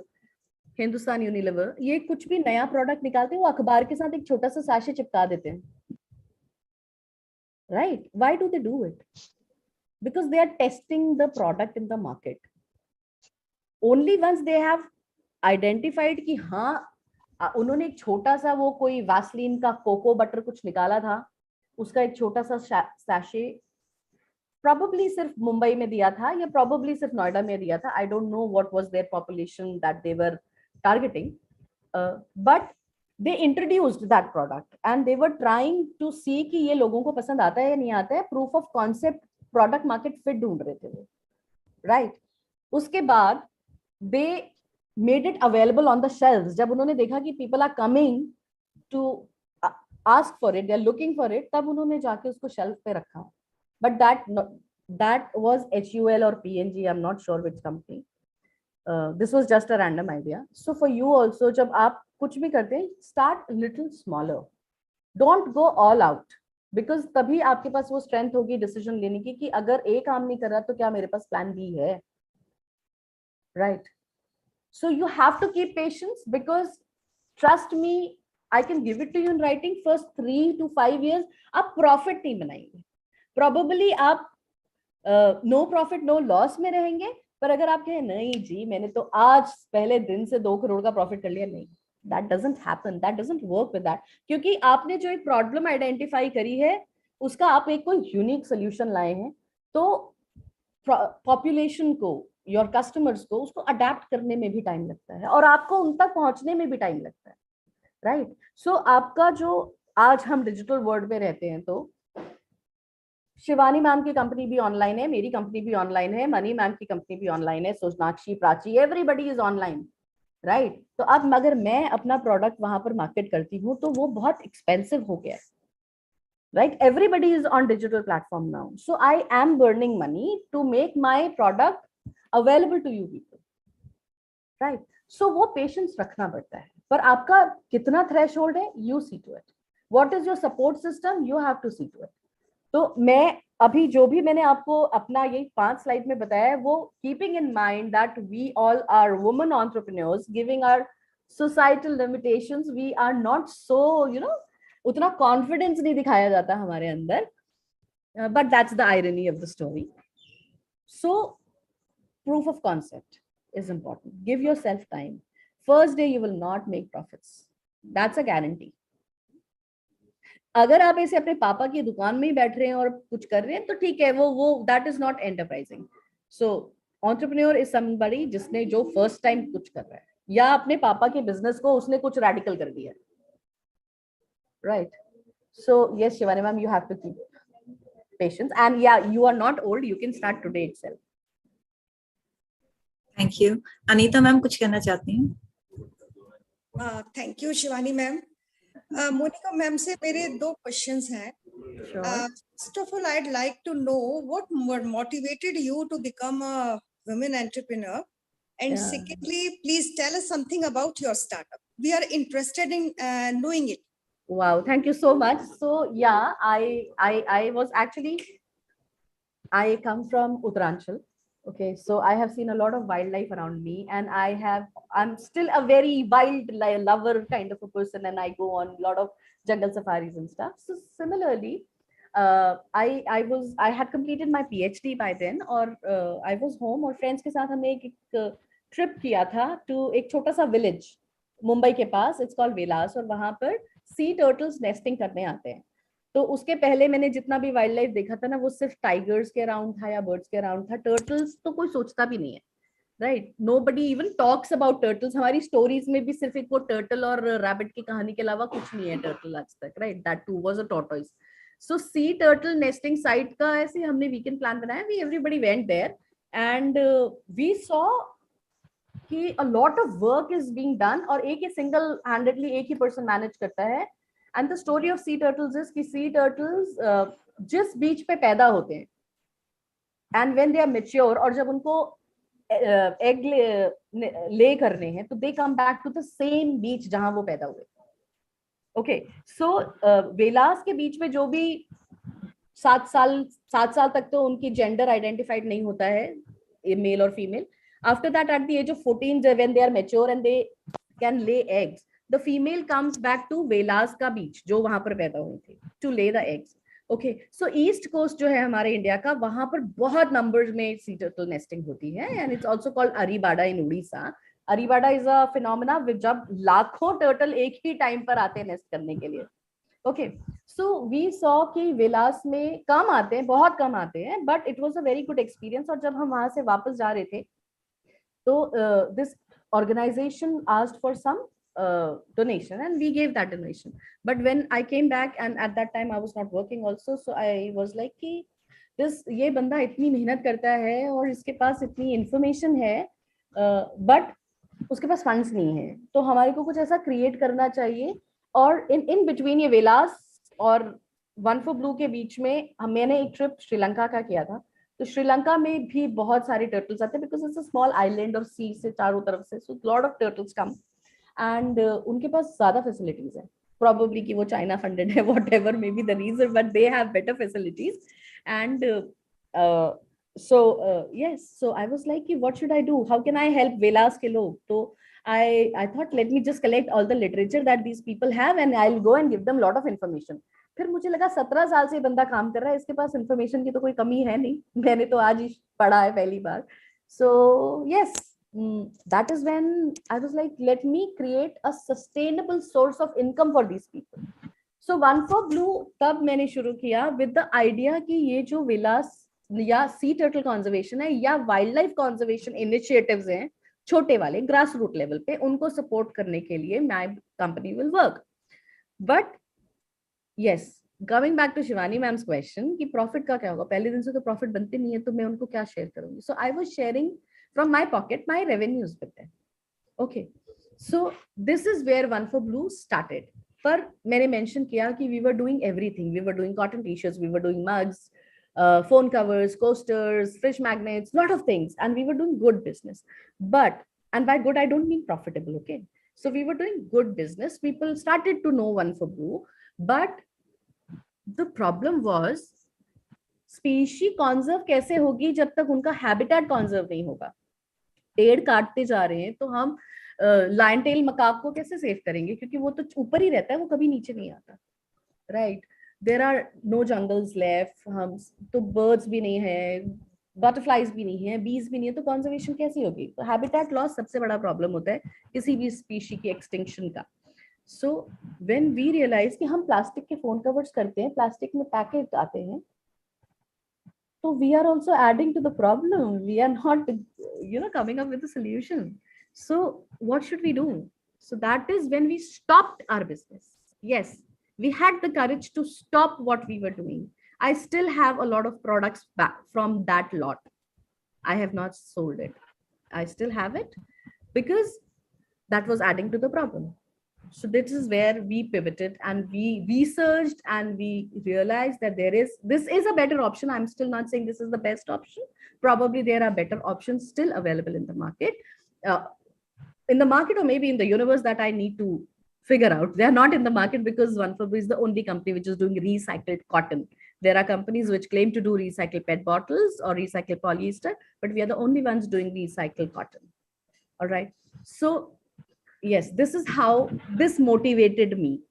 Hindustan Unilever, ये कुछ भी नया प्रोडक्ट निकालते हैं, वो अखबार के साथ एक छोटा सा सैशे चिपका देते हैं, right? Why do they do it? Because they are testing the product in the market. Only once they have identified कि हाँ, उन्होंने एक छोटा सा वो कोई वैसलीन का कोको बटर कुछ निकाला था, उसका एक छोटा सा सैशे probably सिर्फ मुंबई में दिया था या probably सिर्फ नोएडा में दिया था. I don't know what was their population that they were targeting, but they introduced that product and they were trying to see कि ये लोगों को पसंद आता है या नहीं आता है. Proof of concept, product market fit ढूंढ रहे थे वो, right? उसके बाद they made it available on the shelves. जब उन्होंने देखा कि people are coming to ask for it, they are looking for it, तब उन्होंने जाके उसको shelf पे रखा. But that was HUL or P&G, I'm not sure which company. This was just a random idea. So for you also, जब आप कुछ भी करते हैं, start a little smaller. Don't go all out, because तभी आपके पास वो strength होगी decision लेने की कि अगर A काम नहीं कर रहा तो क्या मेरे पास plan B है, right? So you have to keep patience, because trust me, I can give it to you in writing, first 3 to 5 years आप profit नहीं बनाएंगे, probably आप नो प्रॉफिट नो लॉस में रहेंगे. पर अगर आप कहें नहीं जी मैंने तो आज पहले दिन से 2 करोड़ का प्रॉफिट कर लिया, नहीं, that doesn't happen, that doesn't work with that. क्योंकि आपने जो एक प्रॉब्लम आइडेंटिफाई करी है उसका आप एक कोई यूनिक सोल्यूशन लाए हैं, तो पॉपुलेशन को, योर कस्टमर्स को उसको अडेप्ट करने में भी टाइम लगता है और आपको उन तक पहुंचने में भी टाइम लगता है, राइट. सो आपका जो, आज हम डिजिटल वर्ल्ड में रहते हैं, तो शिवानी मैम की कंपनी भी ऑनलाइन है, मेरी कंपनी भी ऑनलाइन है, मनी मैम की कंपनी भी ऑनलाइन है, Sonakshi, Prachi, everybody is online, right. तो अब अगर मैं अपना प्रोडक्ट वहां पर मार्केट करती हूँ तो वो बहुत एक्सपेंसिव हो गया है, right? Everybody is on digital platform now, so I am burning money to make my product available to you people, right? So वो patience रखना पड़ता है, पर आपका कितना threshold है, you see to it. What is your support system, you have to see to it. तो मैं अभी जो भी मैंने आपको अपना ये 5 स्लाइड में बताया है, वो keeping in mind that we all are women entrepreneurs, giving our societal limitations, we are not so, उतना कॉन्फिडेंस नहीं दिखाया जाता हमारे अंदर, but that's the irony of the story. So proof of concept is important. Give yourself time. First day you will not make profits, that's a guarantee. अगर आप ऐसे अपने पापा की दुकान में ही बैठ रहे हैं और कुछ कर रहे हैं तो ठीक है, वो that is not enterprising. So entrepreneur is somebody जिसने जो फर्स्ट टाइम कुछ कर रहा है, या अपने पापा के बिजनेस को उसने कुछ रेडिकल कर दिया, right? So yes, Shivani ma'am, you have to keep patience, and yeah, you are not old, you can start today itself. Thank you. Anita ma'am कुछ कहना चाहती हैं? Thank you Shivani ma'am. Monika ma'am से मेरे 2 क्वेश्चंस हैं. First of all, I'd like to know what motivated you to become a women entrepreneur, and secondly, please tell us something about your startup. We are interested in knowing it. Wow, thank you so much. So yeah, I was actually, I come from Uttaranchal. Okay, so I have seen a lot of wildlife around me, and I'm still a very wild lover kind of a person, and I go on a lot of jungle safaris and stuff. So similarly, I had completed my PhD by then, और I was home और friends के साथ हमने एक trip किया था to एक छोटा सा village मुंबई के पास, it's called वेलास, और वहां पर सी टर्टल्स नेस्टिंग करने आते हैं. तो उसके पहले मैंने जितना भी वाइल्ड लाइफ देखा था ना, वो सिर्फ टाइगर्स के अराउंड था या बर्ड्स के अराउंड था. टर्टल्स तो कोई सोचता भी नहीं है, right? Nobody even talks about turtles. हमारी स्टोरीज में भी सिर्फ एक वो टर्टल और रैबिट की कहानी के अलावा कुछ नहीं है टर्टल आज तक, right? That too was a tortoise. So sea turtle nesting site का ऐसे हमने वीकेंड प्लान बनाया. We everybody went there and we saw कि a lot of work is being done, और एक ही सिंगल हैंडेडली एक ही पर्सन मैनेज करता है. And the story of sea turtles is कि सी टर्टल्स जिस बीच पे पैदा होते हैं, and when they are mature, और जब उनको एग ले करने हैं, तो they come back to the same beach जहां वो पैदा हुए. ओके, सो वेलास के बीच में जो भी 7 साल तक तो उनकी जेंडर आइडेंटिफाइड नहीं होता है, मेल और female. After that, at the age of 14, when they are mature and they can lay eggs, the female comes back to Velas का beach, जो वहां पर पैदा हुई थी, to lay the eggs. Okay, so east coast जो है हमारे इंडिया का, वहां पर बहुत numbers में sea turtle nesting होती है, and it's also called Aribada in Odisha. Aribada is a phenomena with जब लाखों turtle एक ही टाइम पर आते हैं नेस्ट करने के लिए. Okay, so we saw कि वेलास में कम आते हैं, बहुत कम आते हैं, but it was a very good experience. और जब हम वहां से वापस जा रहे थे, so this organization asked for some donation, and we gave that donation. But when I came back, and at that time I was not working also, so I was like कि ये बंदा इतनी मेहनत करता है और इसके पास इतनी information है, but उसके पास funds नहीं है, तो हमारे को कुछ ऐसा create करना चाहिए. और in between ये वेलास और वन फॉर ब्लू के बीच में मैंने एक ट्रिप श्रीलंका का किया था. तो श्रीलंका में भी बहुत सारे टर्टल्स आते हैं, because it's a small island of sea से चारों तरफ से, so lot of turtles come, and उनके पास ज्यादा फैसिलिटीज है. probably कि वो चाइना फंडेड है, whatever may be the reason, but they have better facilities. And yes, so I was like, what should I do? How can I help Velas ke log? So I thought, let me just collect all the literature that these people have and I'll go and give them a lot of information. फिर मुझे लगा 17 साल से बंदा काम कर रहा है, इसके पास information की तो कोई कमी है नहीं, मैंने तो आज ही पढ़ा है पहली बार. So yes, that is when I was like, let me create a sustainable source of income for these people. So One for Blue तब मैंने शुरू किया with the idea कि ये जो विलास या सी टर्टल कंजर्वेशन है या वाइल्ड लाइफ कंजर्वेशन इनिशिएटिव्स हैं छोटे वाले ग्रास रूट लेवल पे, उनको सपोर्ट करने के लिए my company will work. But yes, coming back to Shivani ma'am's question कि प्रॉफिट का क्या होगा, पहले दिन से तो प्रॉफिट बनते नहीं है तो मैं उनको क्या शेयर करूंगी. So I was sharing from my pocket my revenues with them. Okay, so this is where one for blue started. पर मैंने मेंशन किया कि we were doing everything. We were doing cotton T shirts, we were doing mugs, phone covers, coasters, fish magnets, lot of things, and we were doing good business. But, and by good I don't mean profitable, okay? So we were doing good business. People started to know One for Blue, but the problem was species conserve कैसे होगी जब तक उनका habitat conserve नहीं होगा. पेड़ काटते जा रहे हैं तो हम लायन टेल मकाक को कैसे सेव करेंगे, क्योंकि वो तो ऊपर ही रहता है, वो कभी नीचे नहीं आता, right? There are no jungles left, हम तो बर्ड्स भी नहीं है, बटरफ्लाइज भी नहीं है, बीज भी नहीं है, तो कंजर्वेशन कैसी होगी? तो हैबिटेट लॉस सबसे बड़ा प्रॉब्लम होता है किसी भी स्पीशी की एक्सटिंक्शन का. सो व्हेन वी रियलाइज कि हम प्लास्टिक के फोन कवर्स करते हैं, प्लास्टिक में पैकेट आते हैं, so we are also adding to the problem. We are not, coming up with a solution. So what should we do? So that is when we stopped our business. Yes, we had the courage to stop what we were doing. I still have a lot of products back from that lot. I have not sold it. I still have it because that was adding to the problem. So this is where we pivoted and we researched and we realized that this is a better option. I'm still not saying this is the best option. Probably there are better options still available in the market, or maybe in the universe that I need to figure out. They're not in the market because One for Blue is the only company which is doing recycled cotton. There are companies which claim to do recycled PET bottles or recycled polyester, but we are the only ones doing recycled cotton. All right. So yes, this is how this motivated me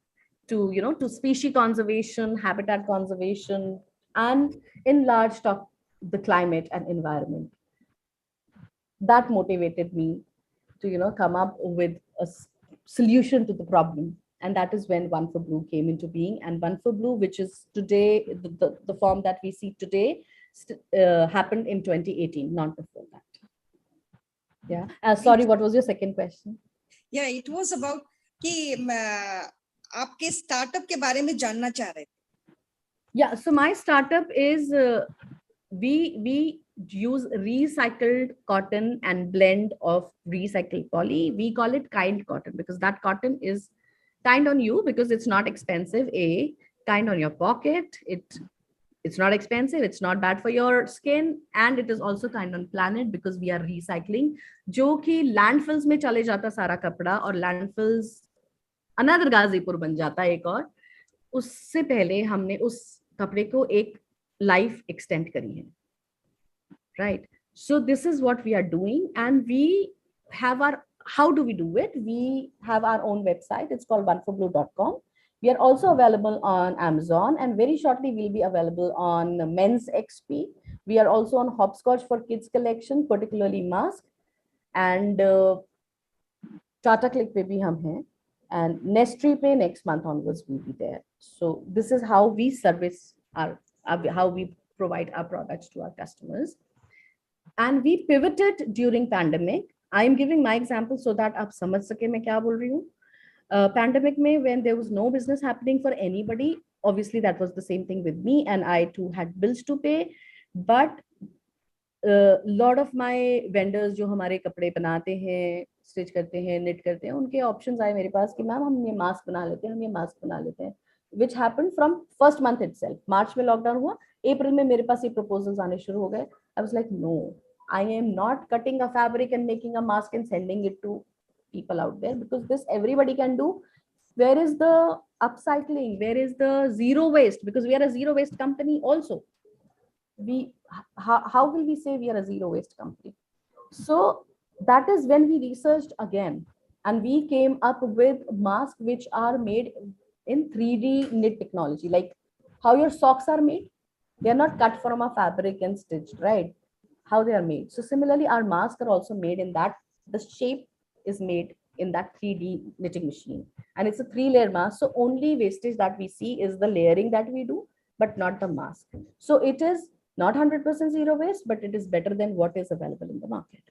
to, to species conservation, habitat conservation, and enlarge talk the climate and environment. That motivated me to, come up with a solution to the problem. And that is when One for Blue came into being. And One for Blue, which is today, the form that we see today, happened in 2018, not before that. Yeah. Sorry, what was your second question? Yeah, it was about कि आपके startup के बारे में जानना चाह रहे थे. Yeah, so my startup is we use recycled cotton and blend of recycled poly. We call it kind cotton because that cotton is kind on you because it's not expensive. Kind on your pocket. It's not expensive, it's not bad for your skin, and it is also kind on planet because we are recycling. जो कि landfills में चले जाता सारा कपड़ा और landfills another Ghazipur बन जाता एक और, उससे पहले हमने उस कपड़े को एक लाइफ एक्सटेंड करी है, right? So this is what we are doing, and we have our, how do we do it? We have our own website. It's called oneforblue.com. We are also available on Amazon, and very shortly we'll be available on Men's XP. We are also on Hopscotch for kids collection, particularly mask, and Tata Click pe bhi hum hain, and Nestry pe next month onwards we'll be there. So this is how we service how we provide our products to our customers. And we pivoted during pandemic. I am giving my example so that aap samajh sake main kya bol rahi hu. Pandemic mein, when there was no business happening for anybody, obviously that was the same thing with me, and I too had bills to pay. But lot of my vendors जो हमारे कपड़े बनाते हैं, stitch करते हैं, knit करते हैं, उनके options आए मेरे पास कि मैम हम ये मास्क बना लेते हैं, हम ये मास्क बना लेते हैं, which happened from first month itself. मार्च में लॉकडाउन हुआ, अप्रैल में मेरे पास ये proposals आने शुरू हो गए. I was like, no, I am not cutting a fabric and making a mask and sending it to people out there, because this everybody can do. Where is the upcycling? Where is the zero waste? Because we are a zero waste company also. how will we say we are a zero waste company? So that is when we researched again, and we came up with masks which are made in 3D knit technology, like how your socks are made. They're not cut from a fabric and stitched, right? How they are made. So similarly, our masks are also made in that. The shape is made in that 3D knitting machine, and it's a 3-layer mask. So only wastage that we see is the layering that we do, but not the mask. So it is not 100% zero waste, but it is better than what is available in the market.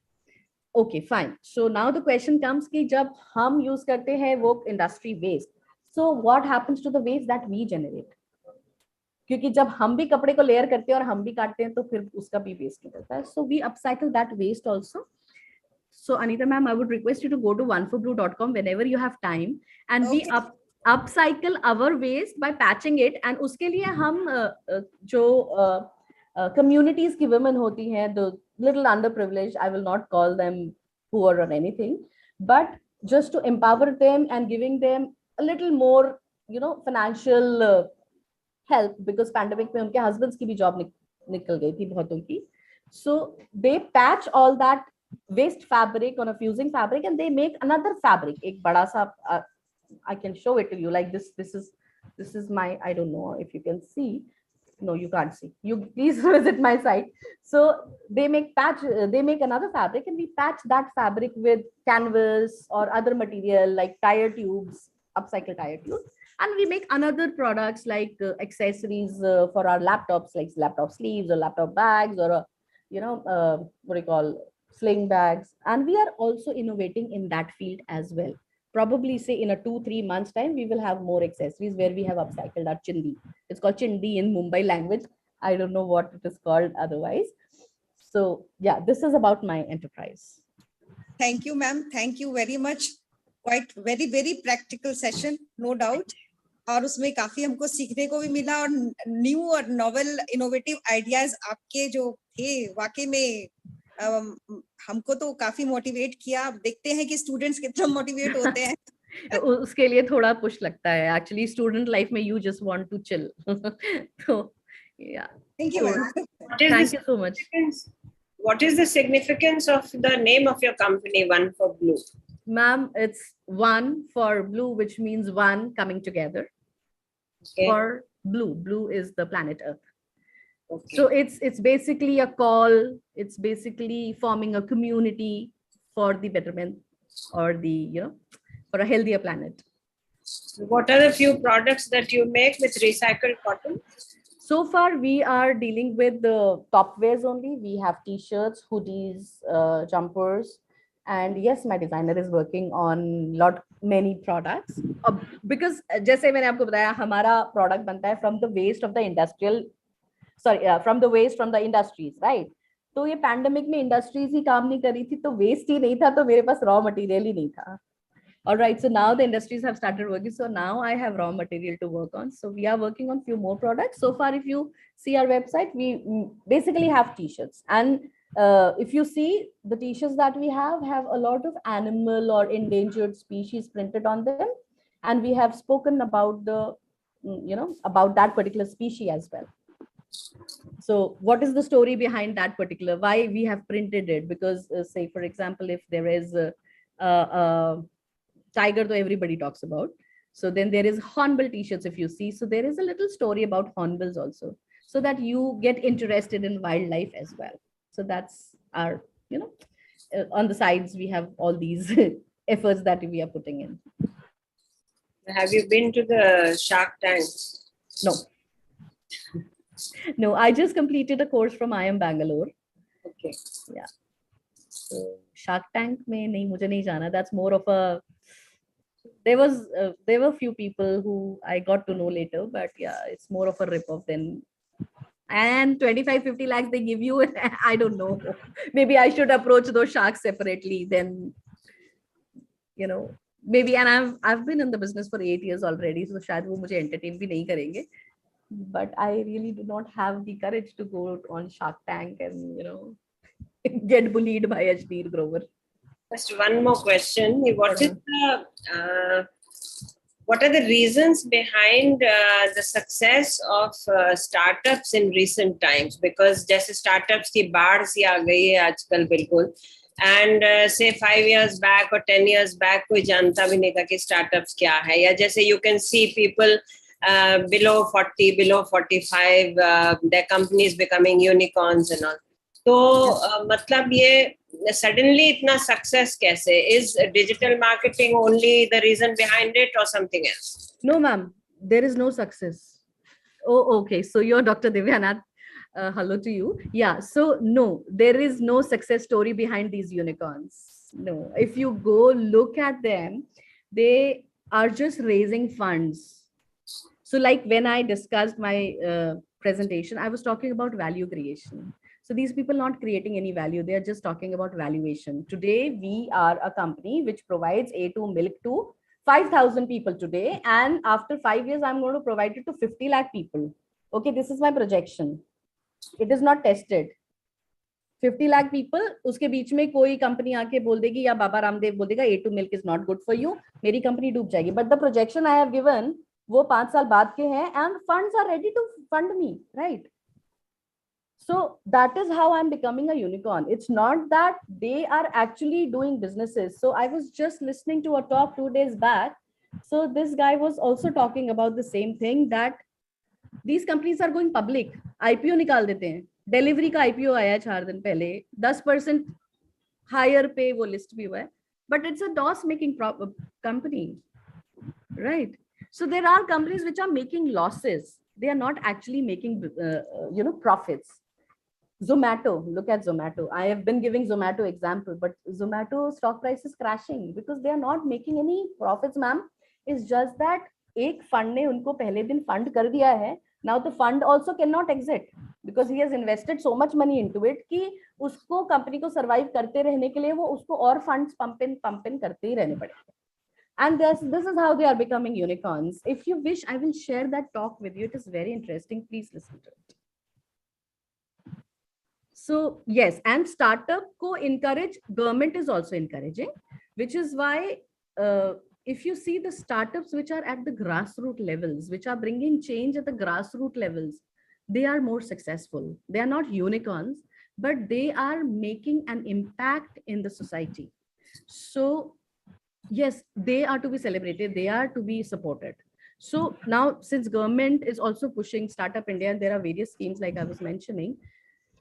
Okay, fine. So now the question comes कि जब हम use करते हैं वो industry waste, so what happens to the waste that we generate? क्योंकि जब हम भी कपड़े को लेयर करते हैं और हम भी काटते हैं तो फिर उसका भी वेस्ट निकलता है. So we upcycle that waste also. So Anita ma'am, I would request you to go to oneforblue.com whenever you have time, and we upcycle our waste by patching it. And उसके लिए हम जो communities की women होती हैं, the little underprivileged, I will not call them poor or anything, but just to empower them and giving them a little more, financial help, because pandemic में उनके husbands की भी job निकल गई थी बहुतों की. So they patch all that waste fabric on a fusing fabric and they make another fabric. एक बड़ा सा, I can show it to you like this. This is my, I don't know if you can see. No, you can't see. You please visit my site. So they make another fabric and we patch that fabric with canvas or other material like tire tubes, upcycle tire tubes. And we make another products like accessories for our laptops, like laptop sleeves or laptop bags or, what do you call, sling bags. And we are also innovating in that field as well. Probably say in a 2-3 months time, we will have more accessories where we have upcycled our chindi. It's called chindi in Mumbai language. I don't know what it is called otherwise. So yeah, this is about my enterprise. Thank you, ma'am. Thank you very much. Quite very practical session, no doubt. और उसमें काफी हमको सीखने को भी मिला और new और नॉवेल इनोवेटिव आइडियाज आपके जो थे वाकई में हमको तो काफी मोटिवेट किया. अब देखते हैं कि स्टूडेंट्स कितना मोटिवेट होते हैं. उसके लिए थोड़ा पुश लगता है एक्चुअली. स्टूडेंट लाइफ में you just want to chill. तो yeah, thank you. Thank you so much. What is the significance of the name of your company, One for Blue? Ma'am, it's one for blue, which means one coming together. Okay. For blue is the planet Earth. Okay. So it's basically a call. It's basically forming a community for the betterment or the, for a healthier planet. What are the few products that you make with recycled cotton? So far, we are dealing with the top wears only. We have t-shirts, hoodies, jumpers. And yes, my designer is working on many products. Because जैसे मैंने आपको बताया, हमारा product बनता है from the waste of the from the waste from the industries, right? तो ये pandemic में industries ही काम नहीं कर रही थी, तो waste ही नहीं था, तो मेरे पास raw material ही नहीं था. All right, so now the industries have started working. So now I have raw material to work on. So we are working on few more products. So far, if you see our website, we basically have t-shirts. And if you see the t-shirts that we have a lot of animal or endangered species printed on them. And we have spoken about about that particular species as well. So what is the story behind that particular, why we have printed it? Because say, for example, if there is a tiger, though everybody talks about. So then there is hornbill t-shirts, if you see. So there is a little story about hornbills also, so that you get interested in wildlife as well. So that's our, on the sides, we have all these efforts that we are putting in. Have you been to the Shark Tank? No. No, I just completed a course from IIM Bangalore. Okay. Yeah. So Shark Tank mein nahi, mujhe nahi jana. That's more of a, there were few people who I got to know later, but yeah, it's more of a rip-off than. And 25-50 lakhs they give you. I don't know. Maybe I should approach those sharks separately. Then, maybe. And I've been in the business for 8 years already, so शायद वो मुझे entertain भी नहीं करेंगे. But I really do not have the courage to go on Shark Tank and get bullied by Ajneer Grover. Just one more question. What is the what are the reasons behind the success of startups in recent times? Because जैसे startups की बाढ़ सी आ गई है आजकल बिल्कुल, and say 5 years back or 10 years back कोई जानता भी नहीं था कि startups क्या है, या जैसे you can see people below 40, below 45, their companies becoming unicorns and all. तो मतलब ये suddenly इतना success कैसे? Is digital marketing only the reason behind it or something else? No, ma'am, there is no success. Oh, okay. So you're Dr. Divyanath. Hello to you. Yeah. So no, there is no success story behind these unicorns. No. If you go look at them, they are just raising funds. So like when I discussed my presentation, I was talking about value creation. So these people not creating any value. They are just talking about valuation. Today, we are a company which provides A2 milk to 5,000 people today. And after 5 years, I'm going to provide it to 50 lakh people. Okay, this is my projection. It is not tested. 50 lakh people, उसके बीच में कोई company आके बोल देगी या बाबा रामदेव बोल देगा A2 milk is not good for you, मेरी कंपनी डूब जाएगी. But the projection I have given, वो 5 साल बाद के हैं and funds are ready to fund me, right? So that is how I'm becoming a unicorn. It's not that they are actually doing businesses. So I was just listening to a talk 2 days back. So this guy was also talking about the same thing, that these companies are going public. IPO निकाल देते हैं. Delivery का IPO आया 4 दिन पहले. 10% higher pay वो list भी हुआ है. But it's a loss making company, right? So there are companies which are making losses. They are not actually making profits. Zomato, look at Zomato. I have been giving Zomato example, but Zomato stock price is crashing because they are not making any profits, ma'am. It's just that एक fund ने उनको पहले दिन fund कर दिया है. Now the fund also cannot exit because he has invested so much money into it कि उसको company को survive करते रहने के लिए वो उसको और funds pump in करते ही रहने पड़ेंगे. And this is how they are becoming unicorns. If you wish, I will share that talk with you. It is very interesting. Please listen to it. So yes, and startup ko encourage, government is also encouraging, which is why if you see the startups which are at the grassroots levels, which are bringing change at the grassroots levels, they are more successful. They are not unicorns, but they are making an impact in the society. So yes, they are to be celebrated. They are to be supported. So now, since government is also pushing Startup India, and there are various schemes like I was mentioning,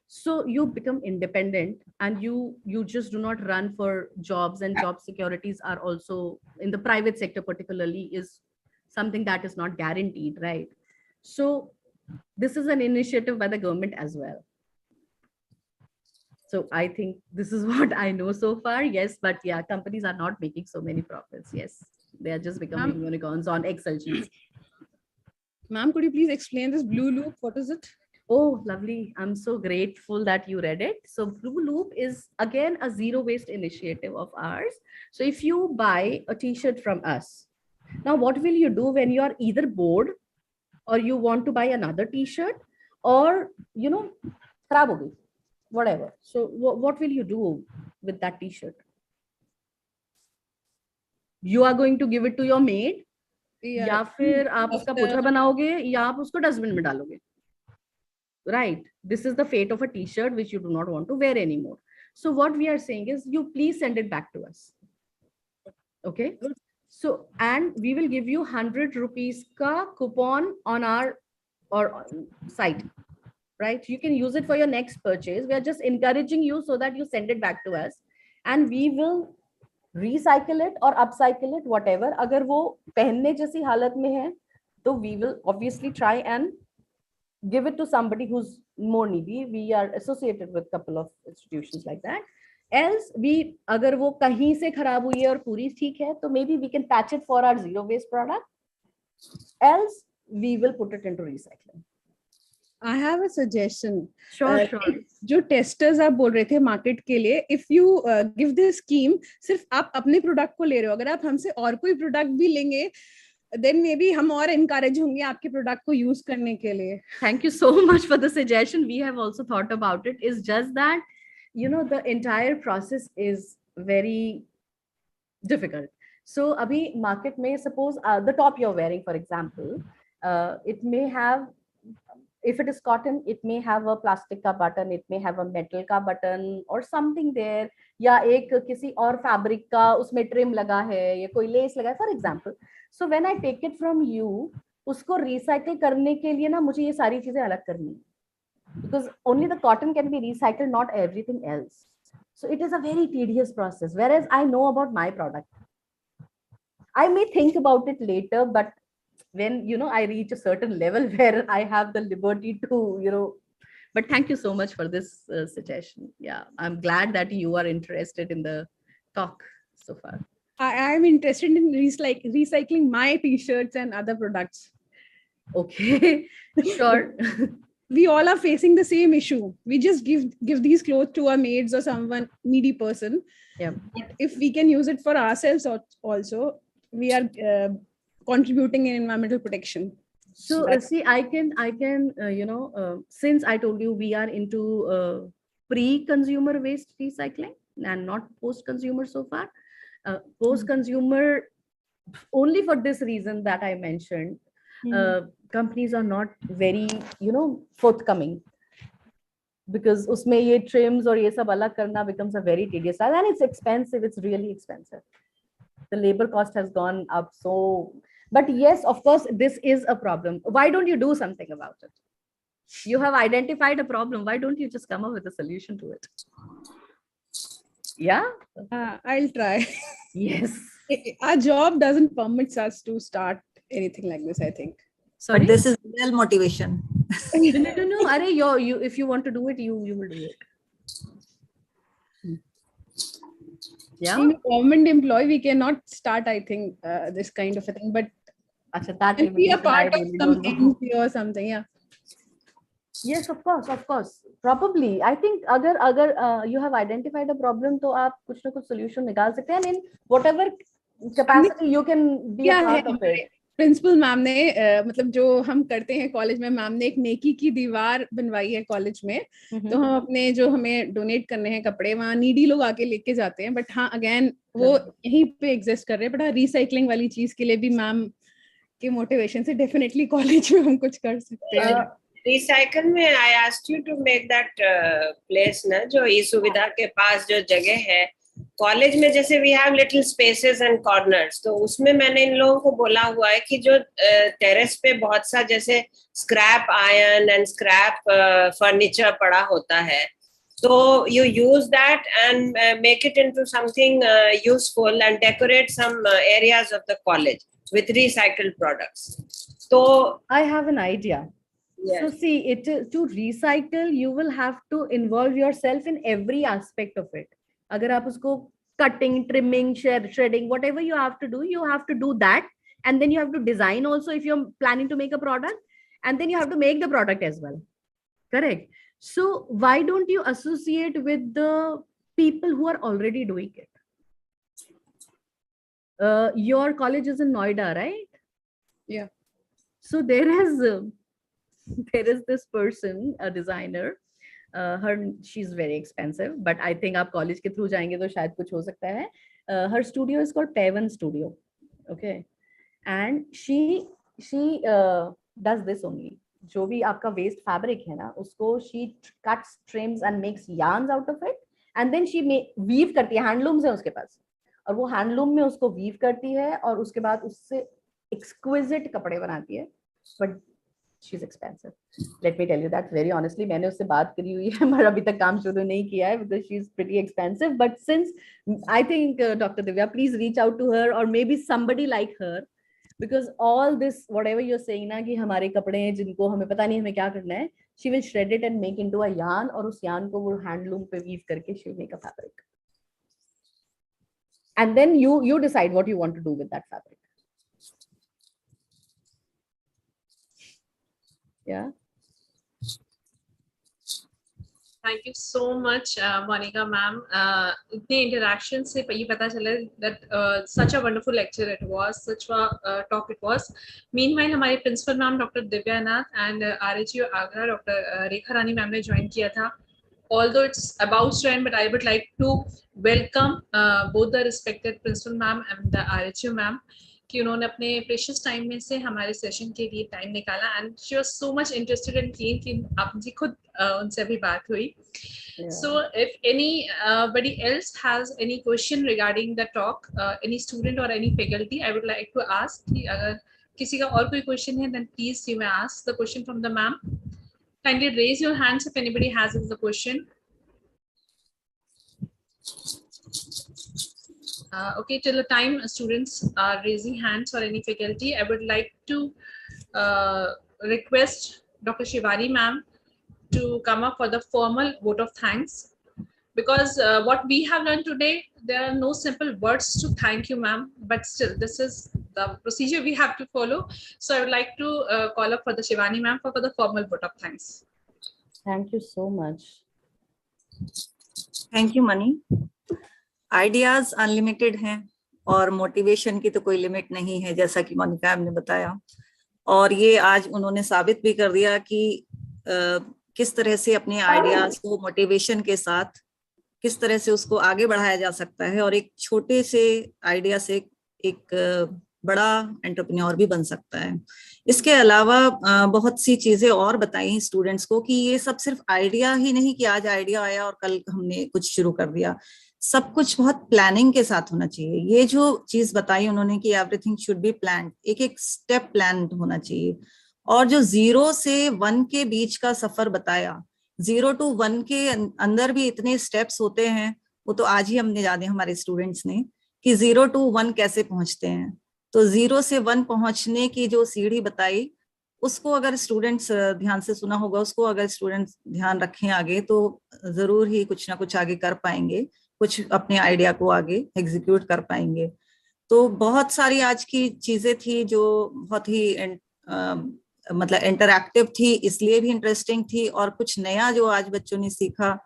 so you become independent and you just do not run for jobs, and job securities are also in the private sector particularly is something that is not guaranteed, right? So this is an initiative by the government as well. So I think this is what I know so far. Yes, but yeah, companies are not making so many profits. Yes, they are just becoming unicorns on Excel sheets. Ma'am, could you please explain this Blue Loop? What is it? Oh, lovely. I'm so grateful that you read it. So Blue Loop is again a zero waste initiative of ours. So if you buy a t-shirt from us, now what will you do when you are either bored or you want to buy another t-shirt, or खराब हो गई, whatever. So what will you do with that t-shirt? You are going to give it to your maid, या फिर आप उसका पोछा बनाओगे या आप उसको डस्टबिन में डालोगे. Right, this is the fate of a t-shirt which you do not want to wear anymore. So what we are saying is, you please send it back to us. Okay, so and we will give you 100 rupees ka coupon on our site, right? You can use it for your next purchase. We are just encouraging you so that you send it back to us, and we will recycle it or upcycle it, whatever. अगर वो पहनने जैसी हालत में है तो we will obviously try and give it to somebody who's more needy. We are associated with a couple of institutions like that. Else we, अगर वो कहीं से खराब हुई है और पूरी ठीक है, तो maybe we can patch it for our zero waste product. Else we will put it into recycling. I have a suggestion. Sure. जो testers आप बोल रहे थे market के लिए, if you give this scheme, सिर्फ आप अपने product को ले रहे हो, अगर आप हमसे और कोई product भी लेंगे, then maybe हम और encourage होंगे आपके product को use करने के लिए. Thank you so much for the suggestion. We have also thought about it. It's just that, the entire process is very difficult. So abhi market में suppose the top you're wearing, for example, it may have, if it is cotton, it may have a plastic का button, it may have a metal का button or something there, या एक किसी और fabric का उसमें trim लगा है या कोई lace लगा है, for example. So when I take it from you, उसको recycle करने के लिए ना मुझे ये सारी चीजें अलग करनी है, because only the cotton can be recycled, not everything else. So it is a very tedious process, whereas I know about my product. I may think about it later, but when, you know, I reach a certain level where I have the liberty to, you know, but thank you so much for this suggestion. Yeah, I'm glad that you are interested in the talk so far. I'm interested in recycling my t-shirts and other products. Okay, sure. We all are facing the same issue. We just give these clothes to our maids or someone needy person. Yeah. But if we can use it for ourselves also, we are contributing in environmental protection. So see, I can you know, since I told you we are into pre-consumer waste recycling and not post-consumer so far. Post-consumer, only for this reason that I mentioned, companies are not very, you know, forthcoming, because usme ye trims or ye sab alag karna becomes a very tedious task, and it's expensive. It's really expensive. The labor cost has gone up. So, but yes, of course, this is a problem. Why don't you do something about it? You have identified a problem. Why don't you just come up with a solution to it? Yeah, I'll try. yes. Our job doesn't permit us to start anything like this, I think. Sorry? But this is real motivation. No. Are you if you want to do it, you will do it. Yeah. Being a government employee, we cannot start, I think, this kind of a thing. But that will be a part of really some NGO or something. Yeah. Yes, of course. Probably, I think agar you have identified a problem, तो आप कुछ ना कुछ solution निकाल सकते हैं, and in whatever capacity you can be a part of it. Principal ma'am ने मतलब जो हम करते हैं कॉलेज में, मैम ने एक नेकी की दीवार बनवाई है कॉलेज में, तो हम अपने जो हमें डोनेट करने हैं कपड़े वहाँ नीडी लोग आके लेके जाते हैं. बट हाँ, अगेन वो यहीं पे एग्जिस्ट कर रहे हैं. बट हाँ, रिसाइकलिंग वाली चीज के लिए भी मैम के मोटिवेशन से डेफिनेटली कॉलेज में हम कुछ कर सकते हैं. रिसाइकल में I asked you to make that place ना, जो ई सुविधा के पास जो जगह है कॉलेज में, जैसे we have little spaces and corners, तो उसमें मैंने इन लोगों को बोला हुआ है कि जो टेरेस पे बहुत सा जैसे scrap iron and scrap furniture पड़ा होता है, तो you use that and make it into something useful and decorate some areas of the college with recycled products. So I have an idea. Yes. So see, to recycle, you will have to involve yourself in every aspect of it. अगर आप उसको cutting, trimming, shredding, whatever you have to do that, and then you have to design also if you're planning to make a product, and then you have to make the product as well. Correct. So why don't you associate with the people who are already doing it? Your college is in Noida, right? Yeah. So there is this person, a designer. She's very expensive, but I think आप college के through जाएंगे तो शायद कुछ हो सकता है. Her studio is called Pavan Studio. Okay, and she does this only. जो भी आपका waste fabric है ना, उसको she cuts, trims and makes yarns out of it, and then she weave करती है. Handlooms है उसके पास, और वो handloom में उसको weave करती है, और उसके बाद उससे exquisite कपड़े बनाती है. But she's expensive. Let me tell you that very honestly. मैंने उससे बात करी हुई है, मगर अभी तक काम शुरू नहीं किया है, because she's pretty expensive. But since I think Dr. Divya, please reach out to her, or maybe somebody like her, because all this whatever you're saying ना कि हमारे कपड़े हैं जिनको हमें पता नहीं हमें क्या करना है, she will shred it and make into a yarn, और उस yarn को वो handloom पे weave करके she will make a fabric. And then you decide what you want to do with that fabric. Yeah. Thank you so much, Monica ma'am. इतने interaction से ये पता चला that such a wonderful lecture it was, such a talk it was. Meanwhile, हमारे principal ma'am Dr. Divya Nath and RHU Agra Dr. Rekha Rani ma'am ने join किया था. although it's about to end, but I would like to welcome both the respected principal ma'am and the RHU ma'am कि उन्होंने अपने precious time में से हमारे session के लिए टाइम निकाला, and she was so much interested and कीन कि आप जी खुद उनसे अभी बात हुई. So if anybody else has any question regarding the talk, any student or any faculty, I would like to ask कि अगर किसी का और कोई क्वेश्चन है, then please you may ask the question from the ma'am. Kindly raise your hands if anybody has the question. Okay, till the time students are raising hands or any faculty, I would like to request Dr. Shivani ma'am to come up for the formal vote of thanks, because what we have learned today, there are no simple words to thank you ma'am, but still this is the procedure we have to follow. So I would like to call up for the Shivani ma'am for the formal vote of thanks. Thank you so much. Thank you money. Ideas unlimited हैं और motivation की तो कोई limit नहीं है, जैसा कि Monika ma'am ने बताया. और ये आज उन्होंने साबित भी कर दिया कि किस तरह से अपने आइडियाज को मोटिवेशन के साथ किस तरह से उसको आगे बढ़ाया जा सकता है, और एक छोटे से आइडिया से एक बड़ा एंटरप्रेन्योर भी बन सकता है. इसके अलावा बहुत सी चीजें और बताई स्टूडेंट्स को कि ये सब सिर्फ आइडिया ही नहीं कि आज आइडिया आया और कल हमने कुछ शुरू कर दिया. सब कुछ बहुत प्लानिंग के साथ होना चाहिए. ये जो चीज बताई उन्होंने कि एवरीथिंग शुड बी प्लान्ड, एक एक स्टेप प्लान होना चाहिए. और जो 0 से 1 के बीच का सफर बताया, 0 to 1 के अंदर भी इतने स्टेप्स होते हैं, वो तो आज ही हमने जाने हमारे स्टूडेंट्स ने कि 0 to 1 कैसे पहुंचते हैं. तो 0 से 1 पहुंचने की जो सीढ़ी बताई, उसको अगर स्टूडेंट्स ध्यान से सुना होगा, उसको अगर स्टूडेंट्स ध्यान रखें आगे, तो जरूर ही कुछ ना कुछ आगे कर पाएंगे, कुछ अपने आइडिया को आगे एग्जीक्यूट कर पाएंगे. तो बहुत सारी आज की चीजें थी जो बहुत ही मतलब इंटरैक्टिव थी, इसलिए भी इंटरेस्टिंग थी, और कुछ नया जो आज बच्चों ने सीखा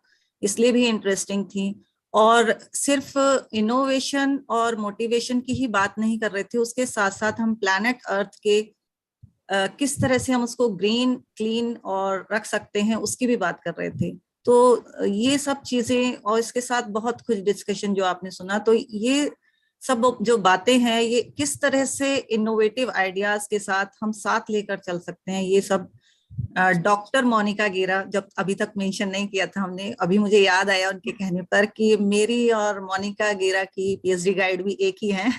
इसलिए भी इंटरेस्टिंग थी. और सिर्फ इनोवेशन और मोटिवेशन की ही बात नहीं कर रहे थे, उसके साथ साथ हम प्लैनेट अर्थ के किस तरह से हम उसको ग्रीन क्लीन और रख सकते हैं उसकी भी बात कर रहे थे. तो ये सब चीजें और इसके साथ बहुत कुछ डिस्कशन जो आपने सुना, तो ये सब जो बातें हैं, ये किस तरह से इनोवेटिव आइडियाज के साथ हम साथ लेकर चल सकते हैं, ये सब डॉक्टर मोनिका गेरा, जब अभी तक मेंशन नहीं किया था हमने, अभी मुझे याद आया उनके कहने पर कि मेरी और मोनिका गेरा की पीएचडी गाइड भी एक ही हैं.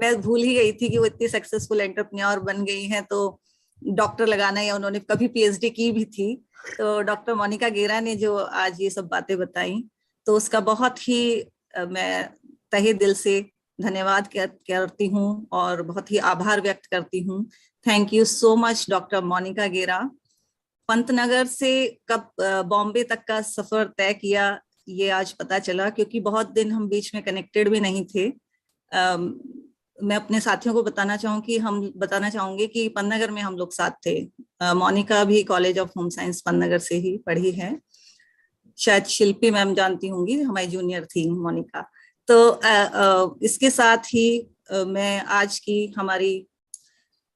मैं भूल ही गई थी कि वो इतनी सक्सेसफुल एंटरप्रेन्योर बन गई हैं, तो डॉक्टर लगाना, या उन्होंने कभी पीएचडी की भी थी. तो डॉक्टर मोनिका गेरा ने जो आज ये सब बातें बताई, तो उसका बहुत ही मैं तहे दिल से धन्यवाद करती हूँ और बहुत ही आभार व्यक्त करती हूँ. Thank you so much doctor Monika Gera. Pantnagar से कब बॉम्बे तक का सफर तय किया, ये आज पता चला, क्योंकि बहुत दिन हम बीच में कनेक्टेड भी नहीं थे. मैं अपने साथियों को बताना चाहूंगी कि पन्नगर में हम लोग साथ थे. मोनिका भी कॉलेज ऑफ होम साइंस पन्नगर से ही पढ़ी है. शायद शिल्पी मैम जानती होंगी, हमारी जूनियर थी मोनिका. तो इसके साथ ही मैं आज की हमारी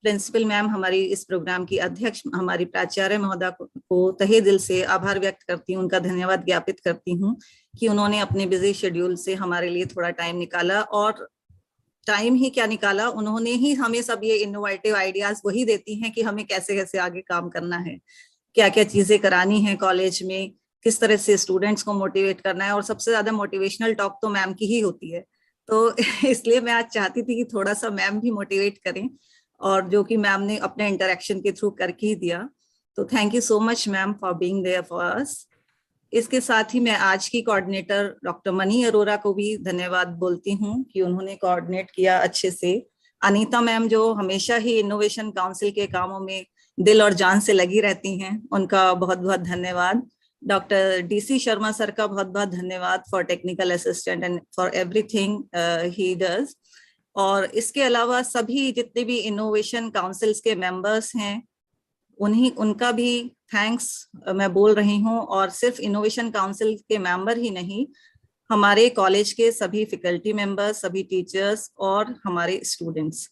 प्रिंसिपल मैम, हमारी इस प्रोग्राम की अध्यक्ष, हमारी प्राचार्य महोदया को तहे दिल से आभार व्यक्त करती हूँ, उनका धन्यवाद ज्ञापित करती हूँ कि उन्होंने अपने बिजी शेड्यूल से हमारे लिए थोड़ा टाइम निकाला. और टाइम ही क्या निकाला, उन्होंने ही हमें सब ये इनोवेटिव आइडियाज वही देती हैं कि हमें कैसे कैसे आगे काम करना है, क्या क्या चीजें करानी है कॉलेज में, किस तरह से स्टूडेंट्स को मोटिवेट करना है. और सबसे ज्यादा मोटिवेशनल टॉक तो मैम की ही होती है. तो इसलिए मैं आज चाहती थी कि थोड़ा सा मैम भी मोटिवेट करें, और जो कि मैम ने अपने इंटरेक्शन के थ्रू करके ही दिया. तो thank you so much ma'am for being there for us. इसके साथ ही मैं आज की कोऑर्डिनेटर डॉक्टर मनी अरोरा को भी धन्यवाद बोलती हूँ कि उन्होंने कोऑर्डिनेट किया अच्छे से. अनीता मैम जो हमेशा ही इनोवेशन काउंसिल के कामों में दिल और जान से लगी रहती हैं, उनका बहुत बहुत धन्यवाद. डॉक्टर डीसी शर्मा सर का बहुत बहुत धन्यवाद for technical assistant and for everything he does. और इसके अलावा सभी जितने भी इनोवेशन काउंसिल्स के मेंबर्स हैं, उनका भी थैंक्स मैं बोल रही हूँ. और सिर्फ इनोवेशन काउंसिल के मेंबर ही नहीं, हमारे कॉलेज के सभी फैकल्टी मेंबर्स, सभी टीचर्स और हमारे स्टूडेंट्स,